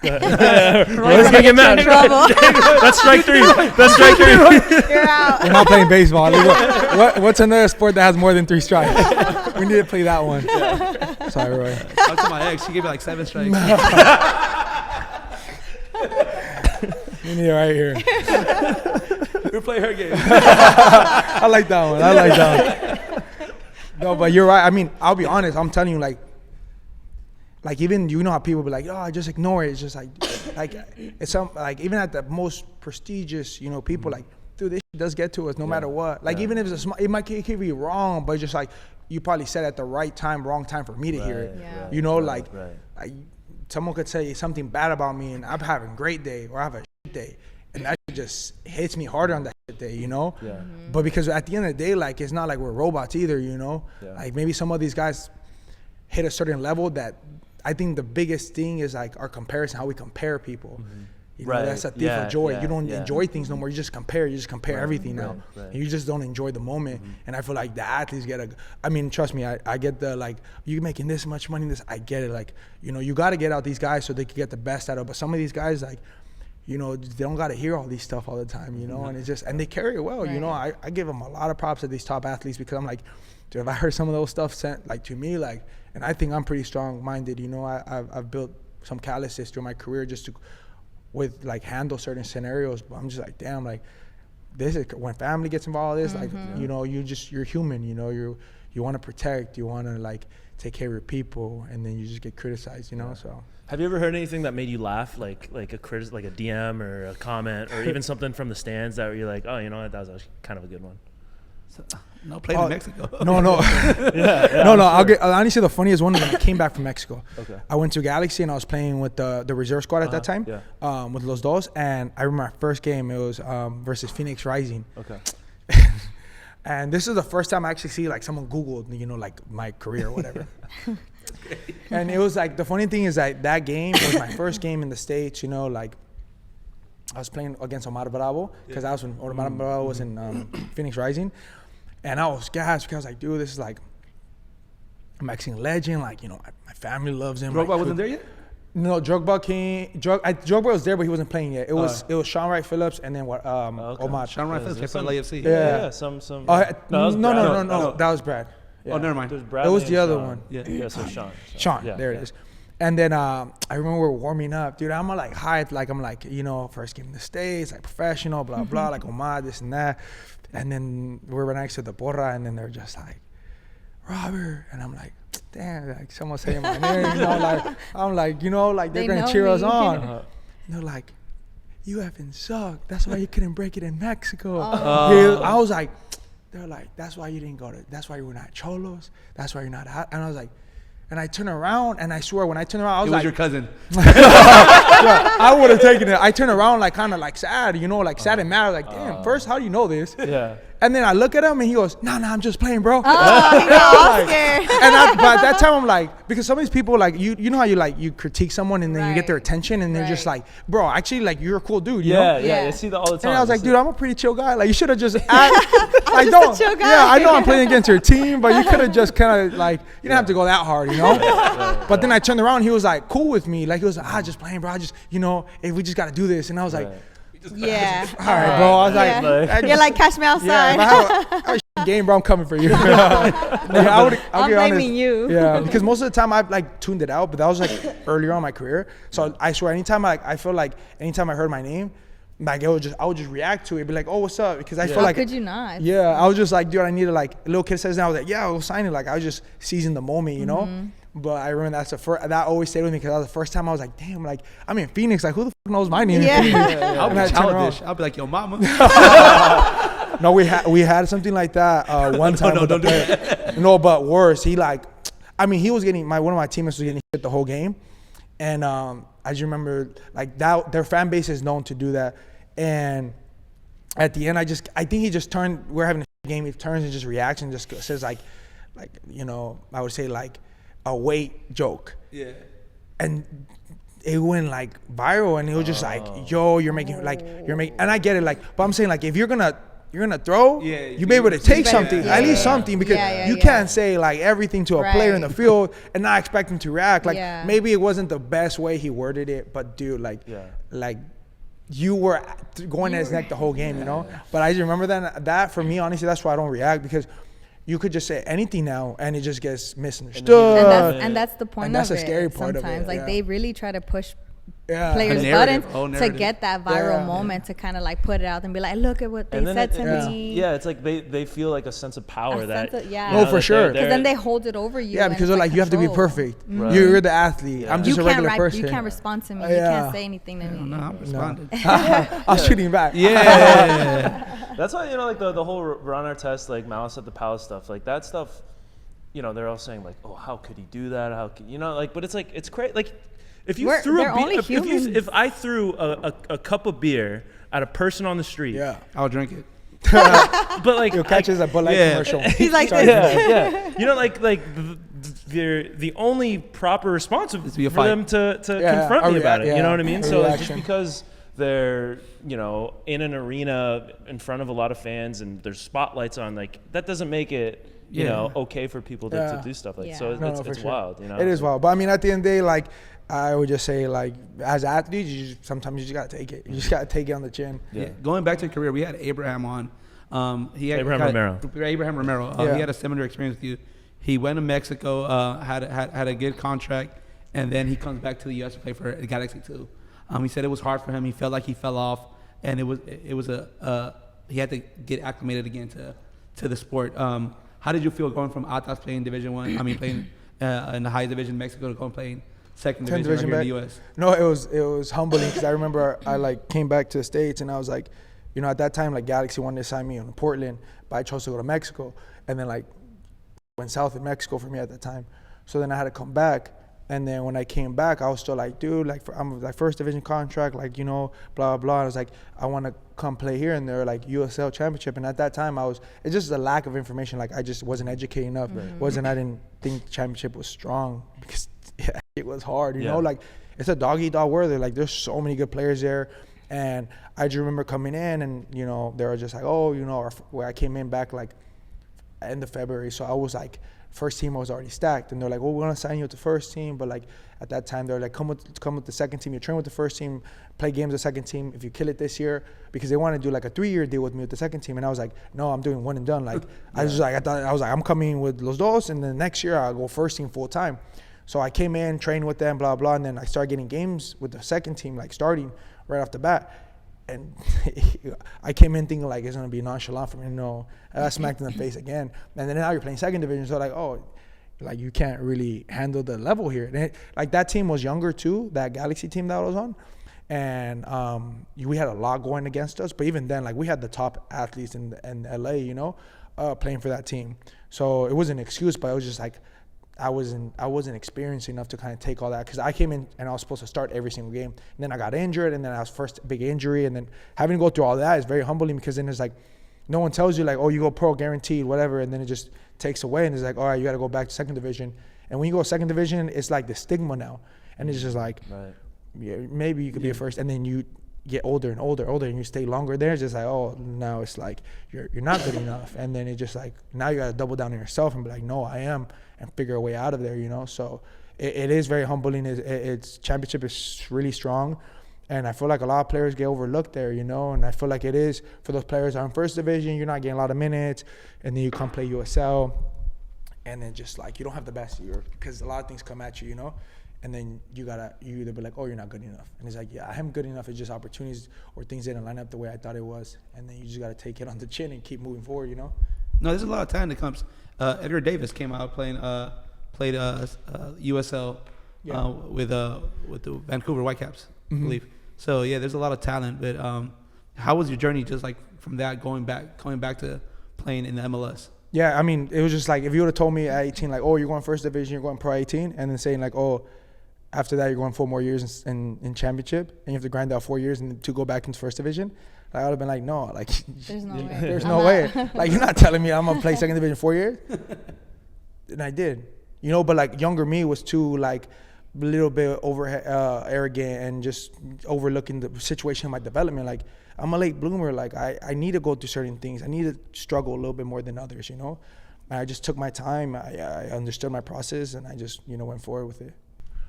damn.
Roy's gonna get mad. That's strike three. That's strike three.
You're out.
We're not playing baseball. What's another sport that has more than 3 strikes? We need to play that one. Sorry, Roy.
Talk to my ex. She gave me like 7 strikes.
We need it right here.
We play her game.
I like that one. No, but you're right. I mean, I'll be honest. I'm telling you, like even, you know how people be like, oh, I just ignore it. It's just like it's some, like even at the most prestigious, you know, people like, dude, this shit does get to us no matter what. Like even if it's it could be wrong, but just like you probably said at the right time, wrong time for me to hear it.
Yeah.
You know, like someone could say something bad about me and I'm having a great day or I have a shit day, and that shit just hits me harder on that shit day, you know?
Yeah.
But because at the end of the day, like, it's not like we're robots either, you know?
Yeah.
Like maybe some of these guys hit a certain level that I think the biggest thing is like our comparison, how we compare people. You know, that's a thief of joy. You don't enjoy things no more. You just compare everything now. And you just don't enjoy the moment. And I feel like the athletes I mean, trust me, I get the, like, you making this much money, I get it. Like, you know, you got to get out these guys so they can get the best out of it. But some of these guys, like, you know, they don't got to hear all these stuff all the time, you know, and it's just, and they carry it well, you know. I give them a lot of props to these top athletes, because I'm like, dude, if I heard some of those stuff sent, like, to me, like, and I think I'm pretty strong-minded, you know. I've built some calluses through my career just to, with like handle certain scenarios, but I'm just like, damn, like this is when family gets involved in this, like, you know, you're human, you know, you want to protect, you want to like take care of your people, and then you just get criticized, you know. So
have you ever heard anything that made you laugh, like a DM or a comment or even something from the stands that you're like, oh, you know what, that was actually kind of a good one?
No, played in Mexico.
No. No. I'll honestly, the funniest one was when I came back from Mexico. Okay. I went to Galaxy and I was playing with the reserve squad at that time. Yeah. With Los Dos, and I remember my first game. It was versus Phoenix Rising. Okay. And this is the first time I actually see like someone Googled, you know, like my career or whatever. And it was like, the funny thing is that game was my first game in the States. You know, like I was playing against Omar Bravo, because Omar Bravo was in Phoenix Rising. And I was gassed, because I was like, dude, this is like a Mexican legend. Like, you know, my family loves him.
Drogba wasn't there yet?
No, Drogba came. Drogba was there, but he wasn't playing yet. It was Sean Wright Phillips and then Omar.
Sean Wright Phillips played for LAFC.
Yeah.
No, that was Brad. Yeah.
Oh, never mind.
It was the other one.
Yeah, so Sean.
Sean, there it is. And then I remember we were warming up, dude. I'm like hyped, like I'm like, you know, first game in the States, like professional, blah blah, like Omar, this and that. And then we were next to the porra, and then they're just like, Robert, and I'm like, damn, like someone saying my name, you know, like I'm like, you know, like they're gonna cheer us on. And they're like, you effing suck. That's why you couldn't break it in Mexico. Yeah, I was like, they're like, that's why you didn't go to. That's why you were not Xolos. That's why you're not. And I was like. And I turn around, and I swear, when I turn around, I was
It was
like,
your cousin.
yeah, I would have taken it. I turn around like kind of like sad, like sad and mad. I was like, damn, first, how do you know this?
Yeah.
And then I look at him, and he goes, no, I'm just playing, bro.
Oh, he got all scared.
But at that time, I'm like, because some of these people, like, you know how you critique someone and then you get their attention, and they're just like, bro, actually, like, you're a cool dude, you know?
Yeah, I see that all the time.
And I was like, dude, I'm a pretty chill guy. Like, you should have just asked.
I'm just a chill guy.
Yeah, I know I'm playing against your team, but you could have just kind of, like, you didn't have to go that hard, you know? But then I turned around, he was, like, cool with me. Like, he was like, just playing, bro. I just, hey, we just got to do this. And I was like,
Yeah.
all right, bro. I was like,
You're like, catch me outside.
Yeah, if I have a game, bro, I'm coming for you.
I'm blaming you.
Yeah, because most of the time I've like tuned it out, but that was like earlier on in my career. So I swear, anytime I feel like anytime I heard my name, like I would just react to it, be like, oh, what's up? Because I feel like,
could you not?
Yeah, I was just like, dude, I need to like, a little kid says now, I was like, yeah, we'll sign it. Like I was just seizing the moment, you know. But I remember that always stayed with me because that was the first time I was like, damn, like I'm in Phoenix, like who the fuck knows my name?
Yeah.
In Phoenix?
I'll be childish. I'll be like, yo, mama.
No, we had something like that one time.
No, don't do that.
No, but worse, he was getting one of my teammates was getting shit the whole game, and I just remember like that their fan base is known to do that, and at the end I think he just turned. We're having a game. He turns and just reacts and just says like I would say like a weight joke.
Yeah.
And it went like viral, and it was just like, yo, you're making, and I get it, like, but I'm saying like if you're gonna throw, you be able to take something, at least something, because you can't say like everything to a player in the field and not expect him to react. Like maybe it wasn't the best way he worded it, but dude, like you were going at his neck the whole game, you know. But I just remember that for me, honestly, that's why I don't react, because you could just say anything now and it just gets misunderstood.
And that's the point of it.
That's the scary part of it.
Sometimes, like, they really try to push
yeah.
players' buttons to get that viral moment to kind of like put it out and be like, look at what they said to me.
Yeah, it's like they feel like a sense of power
Oh, for sure.
Because then they hold it over you.
Yeah, because they're like, you have to be perfect.
Right.
You're the athlete. I'm just a regular person.
You can't respond to me. You can't say anything to me.
No, I'm responding.
I was shooting back.
Yeah.
That's why, like the whole Ron Artest, like Malice at the Palace stuff, like that stuff, they're all saying like, oh, how could he do that? How could, like, but it's like, it's crazy. Like, if you if I threw a cup of beer at a person on the street,
I'll drink it.
But like,
you'll catch it as a Bud Light commercial.
He's like,
the only proper response is for
fight.
them to confront me about it. You know what I mean? So like, just because they're in an arena in front of a lot of fans and there's spotlights on, like, that doesn't make it okay for people to do stuff like so. It's wild. It
is wild. But I mean, at the end of the day, like, I would just say, like, as athletes, sometimes you just gotta take it. You just gotta take it on the chin.
Yeah. Going back to your career, we had Abraham on.
Abraham Romero.
He had a similar experience with you. He went to Mexico, had a good contract, and then he comes back to the U.S. to play for Galaxy 2. He said it was hard for him. He felt like he fell off, and it was he had to get acclimated again to the sport. How did you feel going from Atlas playing Division I? Playing in the highest division in Mexico to going playing second division right here in the U.S.?
No, it was humbling, because I remember I like came back to the States, and I was like, at that time, like, Galaxy wanted to sign me in Portland, but I chose to go to Mexico, and then like went south in Mexico for me at that time. So then I had to come back. And then when I came back, I was still like, dude, like, I'm like first division contract, like, blah, blah, blah. I was like, I want to come play here. And they're like, USL championship. And at that time, it's just a lack of information. Like, I just wasn't educated enough. I didn't think championship was strong, because it was hard, you know? Like, it's a dog-eat-dog world. Like, there's so many good players there. And I just remember coming in and, they were just like, oh, where I came in back like end of February. So I was like, first team was already stacked, and they're like, well, we're gonna sign you with the first team, but like at that time they're like, come with the second team, you train with the first team, play games with the second team if you kill it this year, because they want to do like a 3-year deal with me with the second team. And I was like, no, I'm doing one and done. Like I was like, I'm coming with Los Dos, and then next year I'll go first team full time. So I came in, trained with them, blah blah, and then I started getting games with the second team, like starting right off the bat. And I came in thinking like it's gonna be nonchalant for me. No, I smacked in the face again. And then now you're playing second division, so like, oh, like you can't really handle the level here. And like that team was younger too, that Galaxy team that I was on, and we had a lot going against us. But even then, like, we had the top athletes in LA, playing for that team. So it was an excuse, but it was just like, I wasn't experienced enough to kind of take all that, because I came in and I was supposed to start every single game, and then I got injured, and then I was first big injury, and then having to go through all that is very humbling, because then it's like no one tells you like, oh, you go pro guaranteed, whatever, and then it just takes away, and it's like, all right, you got to go back to second division, and when you go second division, it's like the stigma now, and it's just like, yeah, maybe you could be a first, and then you get older and older, and you stay longer there. It's just like, oh, now it's like you're not good enough, and then it's just like now you got to double down on yourself and be like, no, I am, and figure a way out of there, you know. So it is very humbling. It's championship is really strong, and I feel like a lot of players get overlooked there, you know. And I feel like it is for those players that are in first division, you're not getting a lot of minutes, and then you come play USL, and then just like you don't have the best year because a lot of things come at you, you know. And then you either be like, oh, you're not good enough. And it's like, yeah, I am good enough. It's just opportunities or things didn't line up the way I thought it was. And then you just got to take it on the chin and keep moving forward, you know?
No, there's a lot of talent that comes. Edgar Davis came out played USL with the Vancouver Whitecaps, I believe. So, yeah, there's a lot of talent. But how was your journey just like from that coming back to playing in the MLS?
Yeah, I mean, it was just like if you would have told me at 18, like, oh, you're going first division, you're going pro 18, and then saying like, oh, after that, you're going 4 more years in championship, and you have to grind out 4 years and to go back into first division. Like, I would have been like, no, like,
There's no way.
There's no way. Like, you're not telling me I'm gonna play second division 4 years. And I did, you know. But like younger me was too like a little bit arrogant and just overlooking the situation in my development. Like, I'm a late bloomer. Like, I need to go through certain things. I need to struggle a little bit more than others, you know. And I just took my time. I understood my process, and I just went forward with it.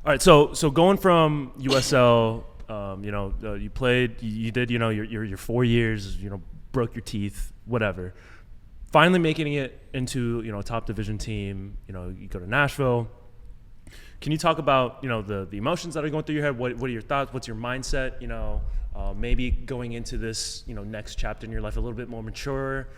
All right, so going from USL, you played, you did, your 4 years, broke your teeth, whatever. Finally making it into, a top division team, you go to Nashville. Can you talk about, the emotions that are going through your head? What are your thoughts? What's your mindset? Maybe going into this, next chapter in your life a little bit more mature,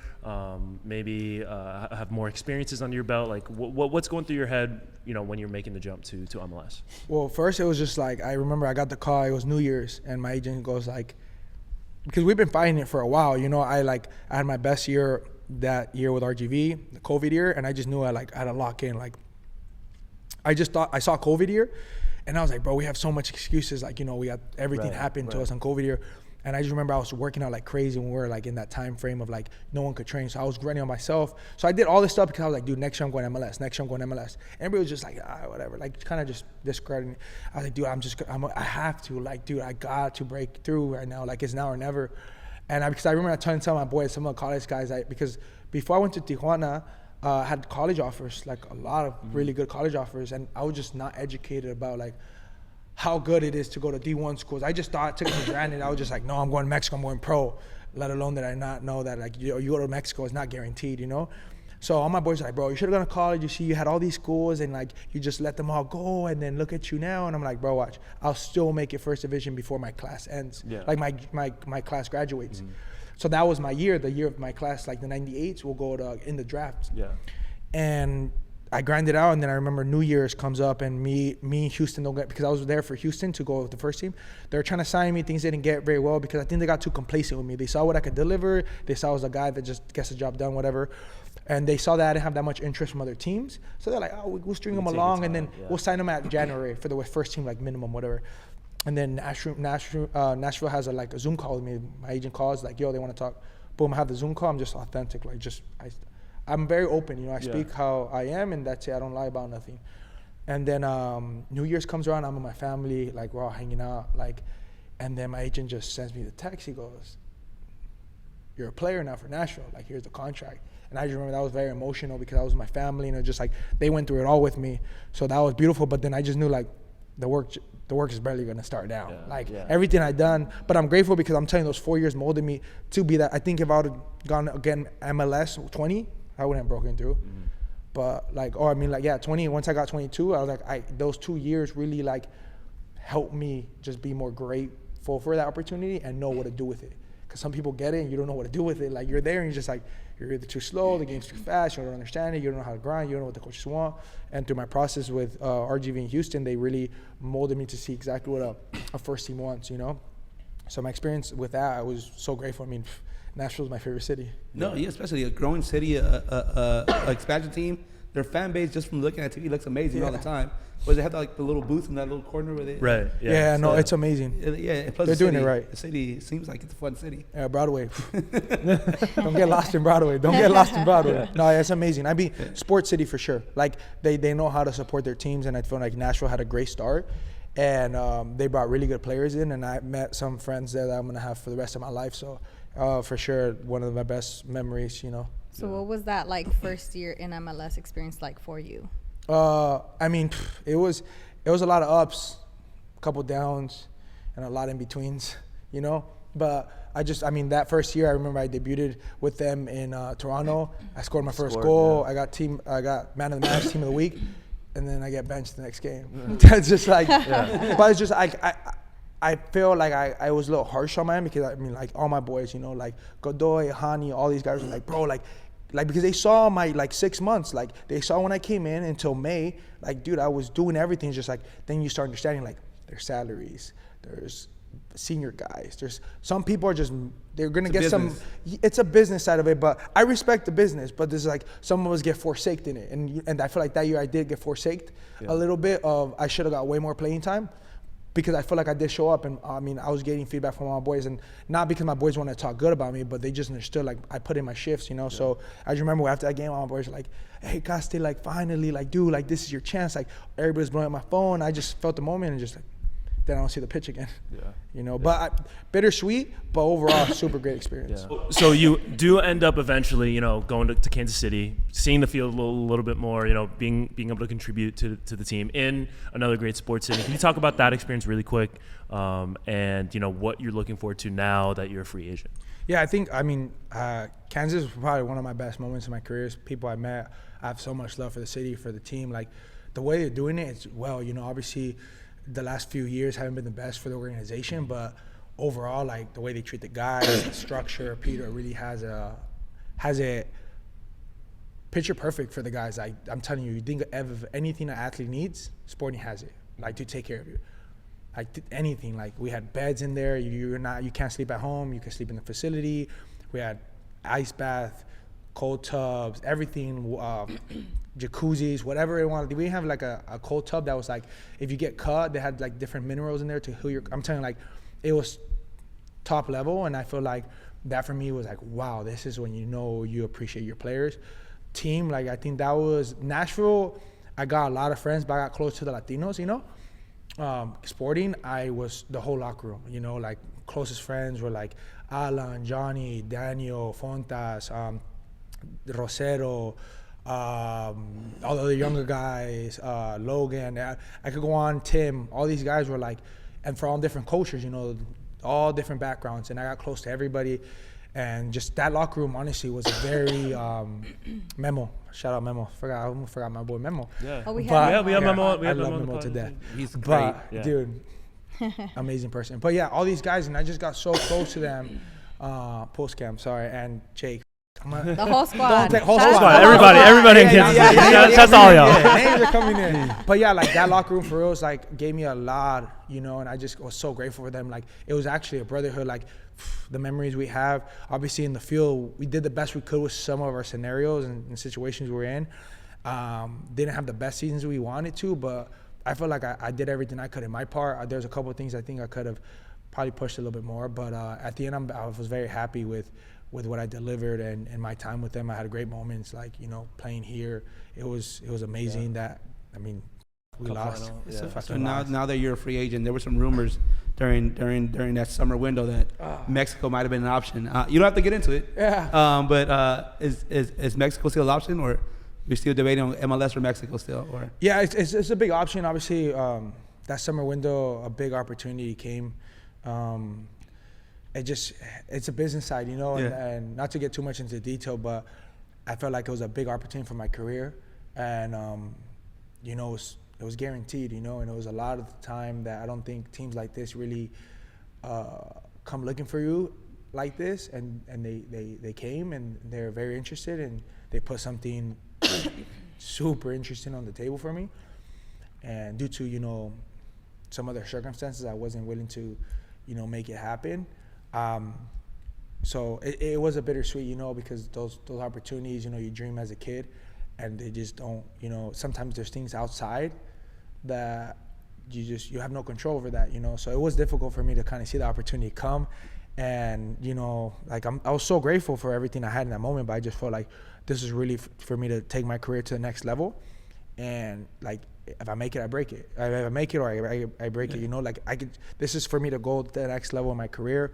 maybe have more experiences under your belt. Like, what's going through your head, when you're making the jump to MLS?
Well, first it was just like, I remember I got the call. It was New Year's, and my agent goes like, because we've been fighting it for a while, I had my best year that year with RGV, the COVID year, and I just knew I had to lock in. Like, I just thought I saw COVID year. And I was like, bro, we have so much excuses. Like, we got everything happened to us on COVID year. And I just remember I was working out like crazy when we were like in that time frame of like no one could train. So I was grinding on myself. So I did all this stuff because I was like, dude, next year I'm going MLS. Next year I'm going MLS. Everybody was just like, whatever. Like, kind of just discrediting me. I was like, dude, I have to. Like, dude, I got to break through right now. Like, it's now or never. And because I remember I trying to tell my boys, some of the college guys, because before I went to Tijuana, had college offers, like a lot of really good college offers, and I was just not educated about like how good it is to go to D1 schools. I just thought, took it for granted. I was just like, no, I'm going to Mexico, I'm going pro, let alone that I not know that like you go to Mexico, it's not guaranteed, So all my boys are like, bro, you should have gone to college. You see, you had all these schools, and like you just let them all go, and then look at you now. And I'm like, bro, watch, I'll still make it first division before my class ends. Yeah. Like my class graduates. So that was my year, the year of my class, like the 98s will go to in the draft. Yeah. And I grinded out, and then I remember New Year's comes up, and me and Houston don't get, because I was there for Houston to go with the first team. They were trying to sign me. Things didn't get very well because I think they got too complacent with me. They saw what I could deliver. They saw I was a guy that just gets the job done, whatever. And they saw that I didn't have that much interest from other teams. So they're like, oh, we'll string them along, and then we'll sign them at January for the first team, like minimum, whatever. And then Nashville has a Zoom call with me. My agent calls, like, yo, they want to talk. Boom, I have the Zoom call. I'm just authentic. Like, I'm very open. I speak how I am, and that's it. I don't lie about nothing. And then New Year's comes around. I'm with my family. Like, we're all hanging out. Like, and then my agent just sends me the text. He goes, you're a player now for Nashville. Like, here's the contract. And I just remember that was very emotional because I was with my family, just like they went through it all with me. So that was beautiful. But then I just knew like the work is barely going to start now. Everything I done, but I'm grateful because I'm telling you, those 4 years molded me to be that. I think if I would have gone again MLS 20, I wouldn't have broken through. But 20, once I got 22, I was like, those 2 years really like helped me just be more grateful for that opportunity and know what to do with it. Because some people get it and you don't know what to do with it. Like, you're there and you're just like, you're either too slow, the game's too fast, you don't understand it, you don't know how to grind, you don't know what the coaches want. And through my process with RGV in Houston, they really molded me to see exactly what a first team wants, So my experience with that, I was so grateful. I mean, Nashville's my favorite city.
No, yeah, especially a growing city, expansion team their fan base just from looking at TV looks amazing all the time. Where they have like the little booth in that little corner where they
Right.
Yeah, no,
So-
it's amazing.
Yeah, and plus
They're
the
doing
city,
it right.
The city seems like it's a fun city.
Yeah, Broadway. Don't get lost in Broadway. Don't get lost in Broadway. No, it's amazing. I mean, sports city for sure. Like they know how to support their teams, and I feel like Nashville had a great start, and they brought really good players in, and I met some friends there that I'm gonna have for the rest of my life. So for sure, one of my best memories.
So what was that like first year in MLS experience like for you?
I mean, it was a lot of ups, a couple downs, and a lot in betweens, But I mean, that first year, I remember I debuted with them in Toronto. I scored my first goal. Yeah. I got man of the match, team of the week, and then I get benched the next game. That's just like, but it's just I feel like I was a little harsh on my end because I mean, like all my boys, like Godoy, Hani, all these guys were like, bro, like because they saw my like 6 months, like they saw when I came in until May, like dude, I was doing everything. Just like then you start understanding like there's salaries, there's senior guys, there's some people are just they're gonna get some. It's a business side of it, but I respect the business. But there's like some of us get forsaked in it, and I feel like that year I did get forsaked a little bit. Of I should have got way more playing time. Because I feel like I did show up, and I mean, I was getting feedback from my boys, and not because my boys want to talk good about me, but they just understood, like, I put in my shifts, So I just remember after that game, all my boys were like, hey, Caste, like, finally, like, dude, like, this is your chance. Like, everybody's blowing up my phone. I just felt the moment and just like, then I don't see the pitch again. But bittersweet, but overall, super great experience.
Yeah. So you do end up eventually, going to Kansas City, seeing the field a little bit more, being able to contribute to the team in another great sports city. Can you talk about that experience really quick, and what you're looking forward to now that you're a free agent?
Yeah, I mean, Kansas was probably one of my best moments in my career. People I met, I have so much love for the city, for the team. Like the way they're doing it, it's obviously the last few years haven't been the best for the organization, but overall, like the way they treat the guys, the structure, Peter really has it picture perfect for the guys. I'm telling you, you think of anything an athlete needs, Sporting has it, like to take care of you. Like anything, like we had beds in there. You can't sleep at home. You can sleep in the facility. We had ice bath, cold tubs, everything, jacuzzis, whatever it wanted. We didn't have like a cold tub that was like, if you get cut, they had like different minerals in there to heal your. I'm telling you, like, it was top level, and I feel like that for me was like, wow, this is when you appreciate your players. Team, like I think that was Nashville. I got a lot of friends, but I got close to the Latinos, Sporting, I was the whole locker room, like closest friends were like Alan, Johnny, Daniel, Fontas, Rosero, all the other younger guys, Logan, I could go on, Tim, all these guys were like, and for all different cultures, all different backgrounds, and I got close to everybody. And just that locker room, honestly, was a very Memo. Shout out Memo. I almost forgot my boy Memo.
Yeah.
Oh, we have
Memo.
I love Memo to death.
He's great.
Dude, amazing person. But yeah, all these guys, and I just got so close to them. Post camp, sorry, and Jake.
The whole squad.
Whole
Shout out
squad.
to the whole
Everybody in Kansas City. That's all y'all.
Names are coming in. But yeah, like that locker room for real was like gave me a lot, and I just was so grateful for them. Like it was actually a brotherhood. Like the memories we have, obviously in the field, we did the best we could with some of our scenarios and situations we were in. Didn't have the best seasons we wanted to, but I feel like I did everything I could in my part. There's a couple of things I think I could have probably pushed a little bit more, but at the end, I was very happy with what I delivered and my time with them. I had great moments, like playing here. It was amazing that we lost.
So now that you're a free agent, there were some rumors during that summer window that Mexico might have been an option. You don't have to get into it.
Yeah.
But is Mexico still an option, or you're still debating on MLS or Mexico still? Or
yeah, it's a big option. Obviously, that summer window, a big opportunity came. It's a business side, and not to get too much into detail, but I felt like it was a big opportunity for my career, and it was guaranteed, and it was a lot of the time that I don't think teams like this really come looking for you like this, and they came and they're very interested, and they put something super interesting on the table for me, and due to some other circumstances, I wasn't willing to make it happen. So it was a bittersweet, because those opportunities, you dream as a kid, and they just don't, you know, sometimes there's things outside that you have no control over that, you know. So it was difficult for me to kind of see the opportunity come. And, you know, like I was so grateful for everything I had in that moment, but I just felt like this is really for me to take my career to the next level. And like, if I make it, I break it. If I make it or I break it, you know, like this is for me to go to the next level in my career.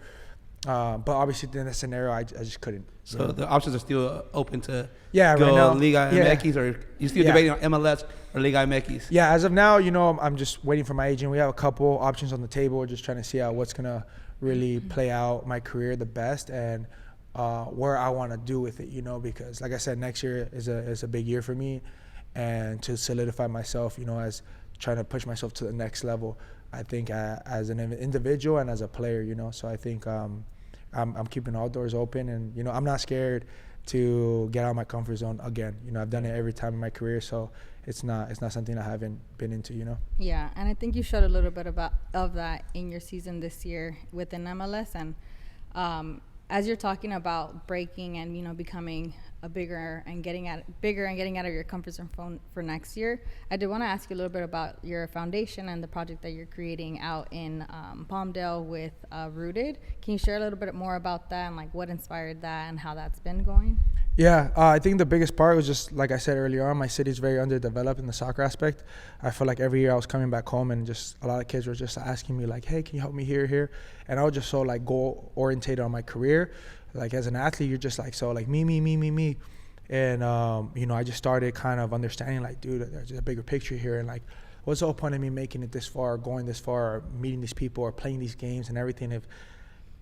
But obviously in that scenario, I just couldn't.
So the options are still open to
right now,
Liga MX, or you still debating on MLS or Liga MX?
Yeah, as of now, you know, I'm just waiting for my agent. We have a couple options on the table. We're just trying to see out what's going to really play out my career the best, and where I want to do with it, you know, because like I said, next year is a big year for me, and to solidify myself, you know, as trying to push myself to the next level, I think as an individual and as a player, you know. So I think I'm keeping all doors open, and, you know, I'm not scared to get out of my comfort zone again. You know, I've done it every time in my career, so it's not something I haven't been into, you know. Yeah,
and I think you showed a little bit of that in your season this year within MLS, and as you're talking about breaking and, you know, becoming bigger and getting out of your comfort zone for next year, I did want to ask you a little bit about your foundation and the project that you're creating out in Palmdale with Rooted. Can you share a little bit more about that and like what inspired that and how that's been going?
Yeah, I think the biggest part was just, like I said earlier on, my city's very underdeveloped in the soccer aspect. I feel like every year I was coming back home and just a lot of kids were just asking me like, hey, can you help me here? And I was just so like goal orientated on my career. Like as an athlete, you're just like, so like me. And, you know, I just started kind of understanding like, dude, there's a bigger picture here. And like, what's the whole point of me making it this far, going this far, or meeting these people or playing these games and everything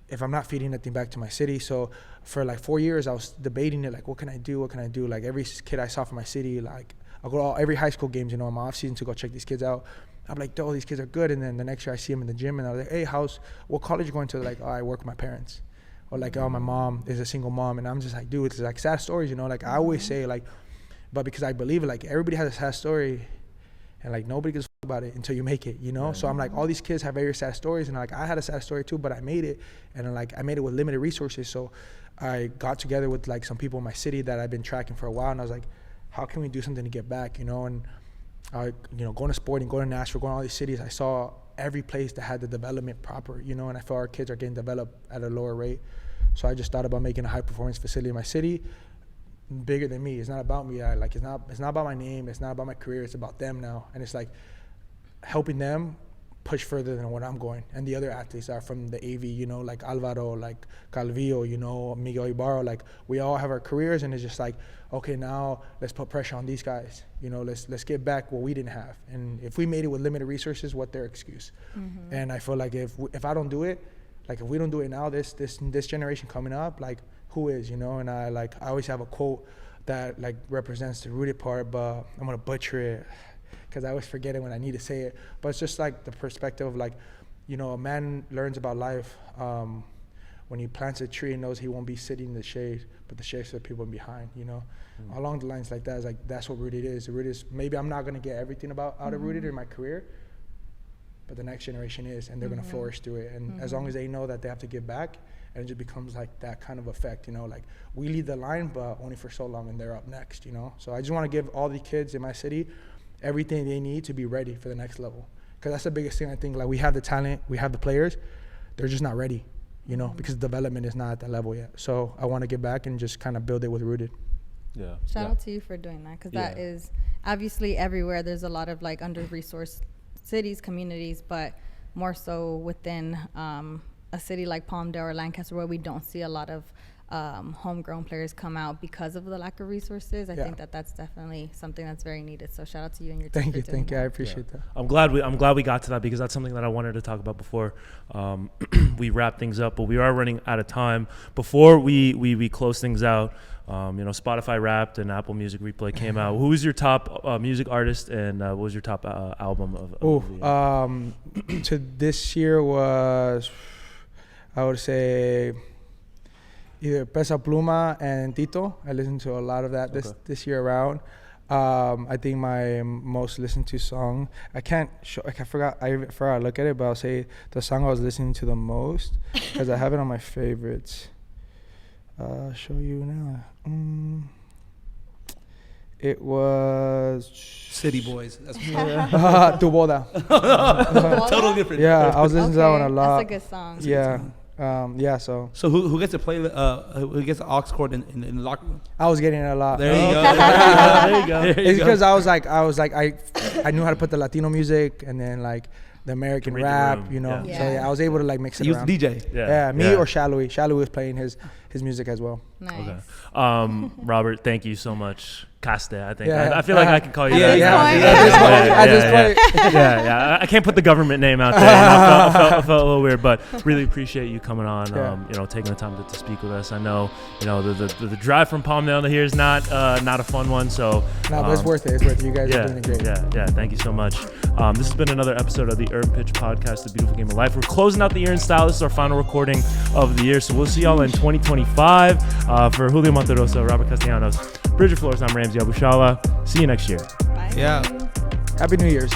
if I'm not feeding anything back to my city? So for like 4 years, I was debating it, like, what can I do? Like every kid I saw from my city, like I'll go to every high school games, you know, in my off season to go check these kids out. I'm like, oh, these kids are good. And then the next year I see them in the gym and I was like, hey, what college you going to? Like, oh, I work with my parents. Or like, oh, my mom is a single mom. And I'm just like, dude, it's like sad stories, you know? Like I always say like, but because I believe it, like everybody has a sad story and like nobody gives a fuck about it until you make it, you know? So I'm like, all these kids have very sad stories, and like I had a sad story too, but I made it, and like I made it with limited resources. So I got together with like some people in my city that I've been tracking for a while, and I was like, how can we do something to get back, you know? And you know, going to Sporting, going to Nashville, going to all these cities, I saw every place that had the development proper, you know, and I felt our kids are getting developed at a lower rate. So I just thought about making a high performance facility in my city, bigger than me. It's not about me. It's not about my name. It's not about my career. It's about them now. And it's like helping them push further than what I'm going. And the other athletes are from the AV, you know, like Alvaro, like Calvillo, you know, Miguel Ibarra. Like we all have our careers, and it's just like, okay, now let's put pressure on these guys. You know, let's get back what we didn't have. And if we made it with limited resources, what's their excuse? Mm-hmm. And I feel like if I don't do it, like if we don't do it now, this generation coming up, like who is, you know? And I always have a quote that like represents the rooted part, but I'm gonna butcher it because I always forget it when I need to say it. But it's just like the perspective of like, you know, a man learns about life when he plants a tree and knows he won't be sitting in the shade, but the shade's for the people behind, you know? Mm-hmm. Along the lines like that, is like that's what rooted is. Rooted is, maybe I'm not gonna get everything out of rooted in my career, but the next generation is, and they're gonna flourish through it. And as long as they know that they have to give back, and it just becomes like that kind of effect, you know, like we lead the line, but only for so long, and they're up next, you know? So I just wanna give all the kids in my city everything they need to be ready for the next level. Because that's the biggest thing, I think. Like we have the talent, we have the players, they're just not ready, you know, because development is not at that level yet. So I wanna get back and just kind of build it with Rooted.
Yeah. Shout out to you for doing that, because that is obviously everywhere. There's a lot of like under-resourced cities, communities, but more so within a city like Palmdale or Lancaster, where we don't see a lot of homegrown players come out because of the lack of resources. I think that's definitely something that's very needed. So shout out to you and your team.
Thank you. I appreciate that.
I'm glad we got to that, because that's something that I wanted to talk about before we wrap things up. But we are running out of time. Before we close things out, you know, Spotify Wrapped and Apple Music Replay came out. Who was your top music artist, and what was your top album of the year?
To this year was, I would say, either Pesa Pluma and Tito. I listened to a lot of that this year around. I think my most listened to song, I forgot to look at it, but I'll say the song I was listening to the most, because I have it on my favorites. Show you now. It was
City Boys. That's
Tu Boda.
totally different.
Yeah, I was listening to that one a lot.
That's a good song.
Yeah. So
who gets to play? Who gets the aux cord in the locker room?
I was getting it a lot.
There you go.
There you go.
It's because I was like I knew how to put the Latino music and then like the American
read the
rap,
room.
you know.
Yeah.
So yeah, I was able to like mix it
He was
around.
DJ.
Yeah, me or Shallowy. Shallowy was playing his music as well.
Nice.
Okay. Robert, thank you so much. Caste, I think.
Yeah.
I feel like I can call you
At
that.
this point.
Yeah. I can't put the government name out there. I felt a little weird, but really appreciate you coming on. Taking the time to speak with us. I know, the drive from Palmdale to here is not a fun one. So
but it's worth it. It's worth it. You guys are doing it great.
Yeah. Thank you so much. This has been another episode of the Urban Pitch Podcast, The Beautiful Game of Life. We're closing out the year in style. This is our final recording of the year. So we'll see y'all in 2025. For Julio Monterosa, Robert Castellanos, Bridget Flores, I'm Ramsey Abushala. See you next year.
Bye.
Yeah.
Happy New Year's.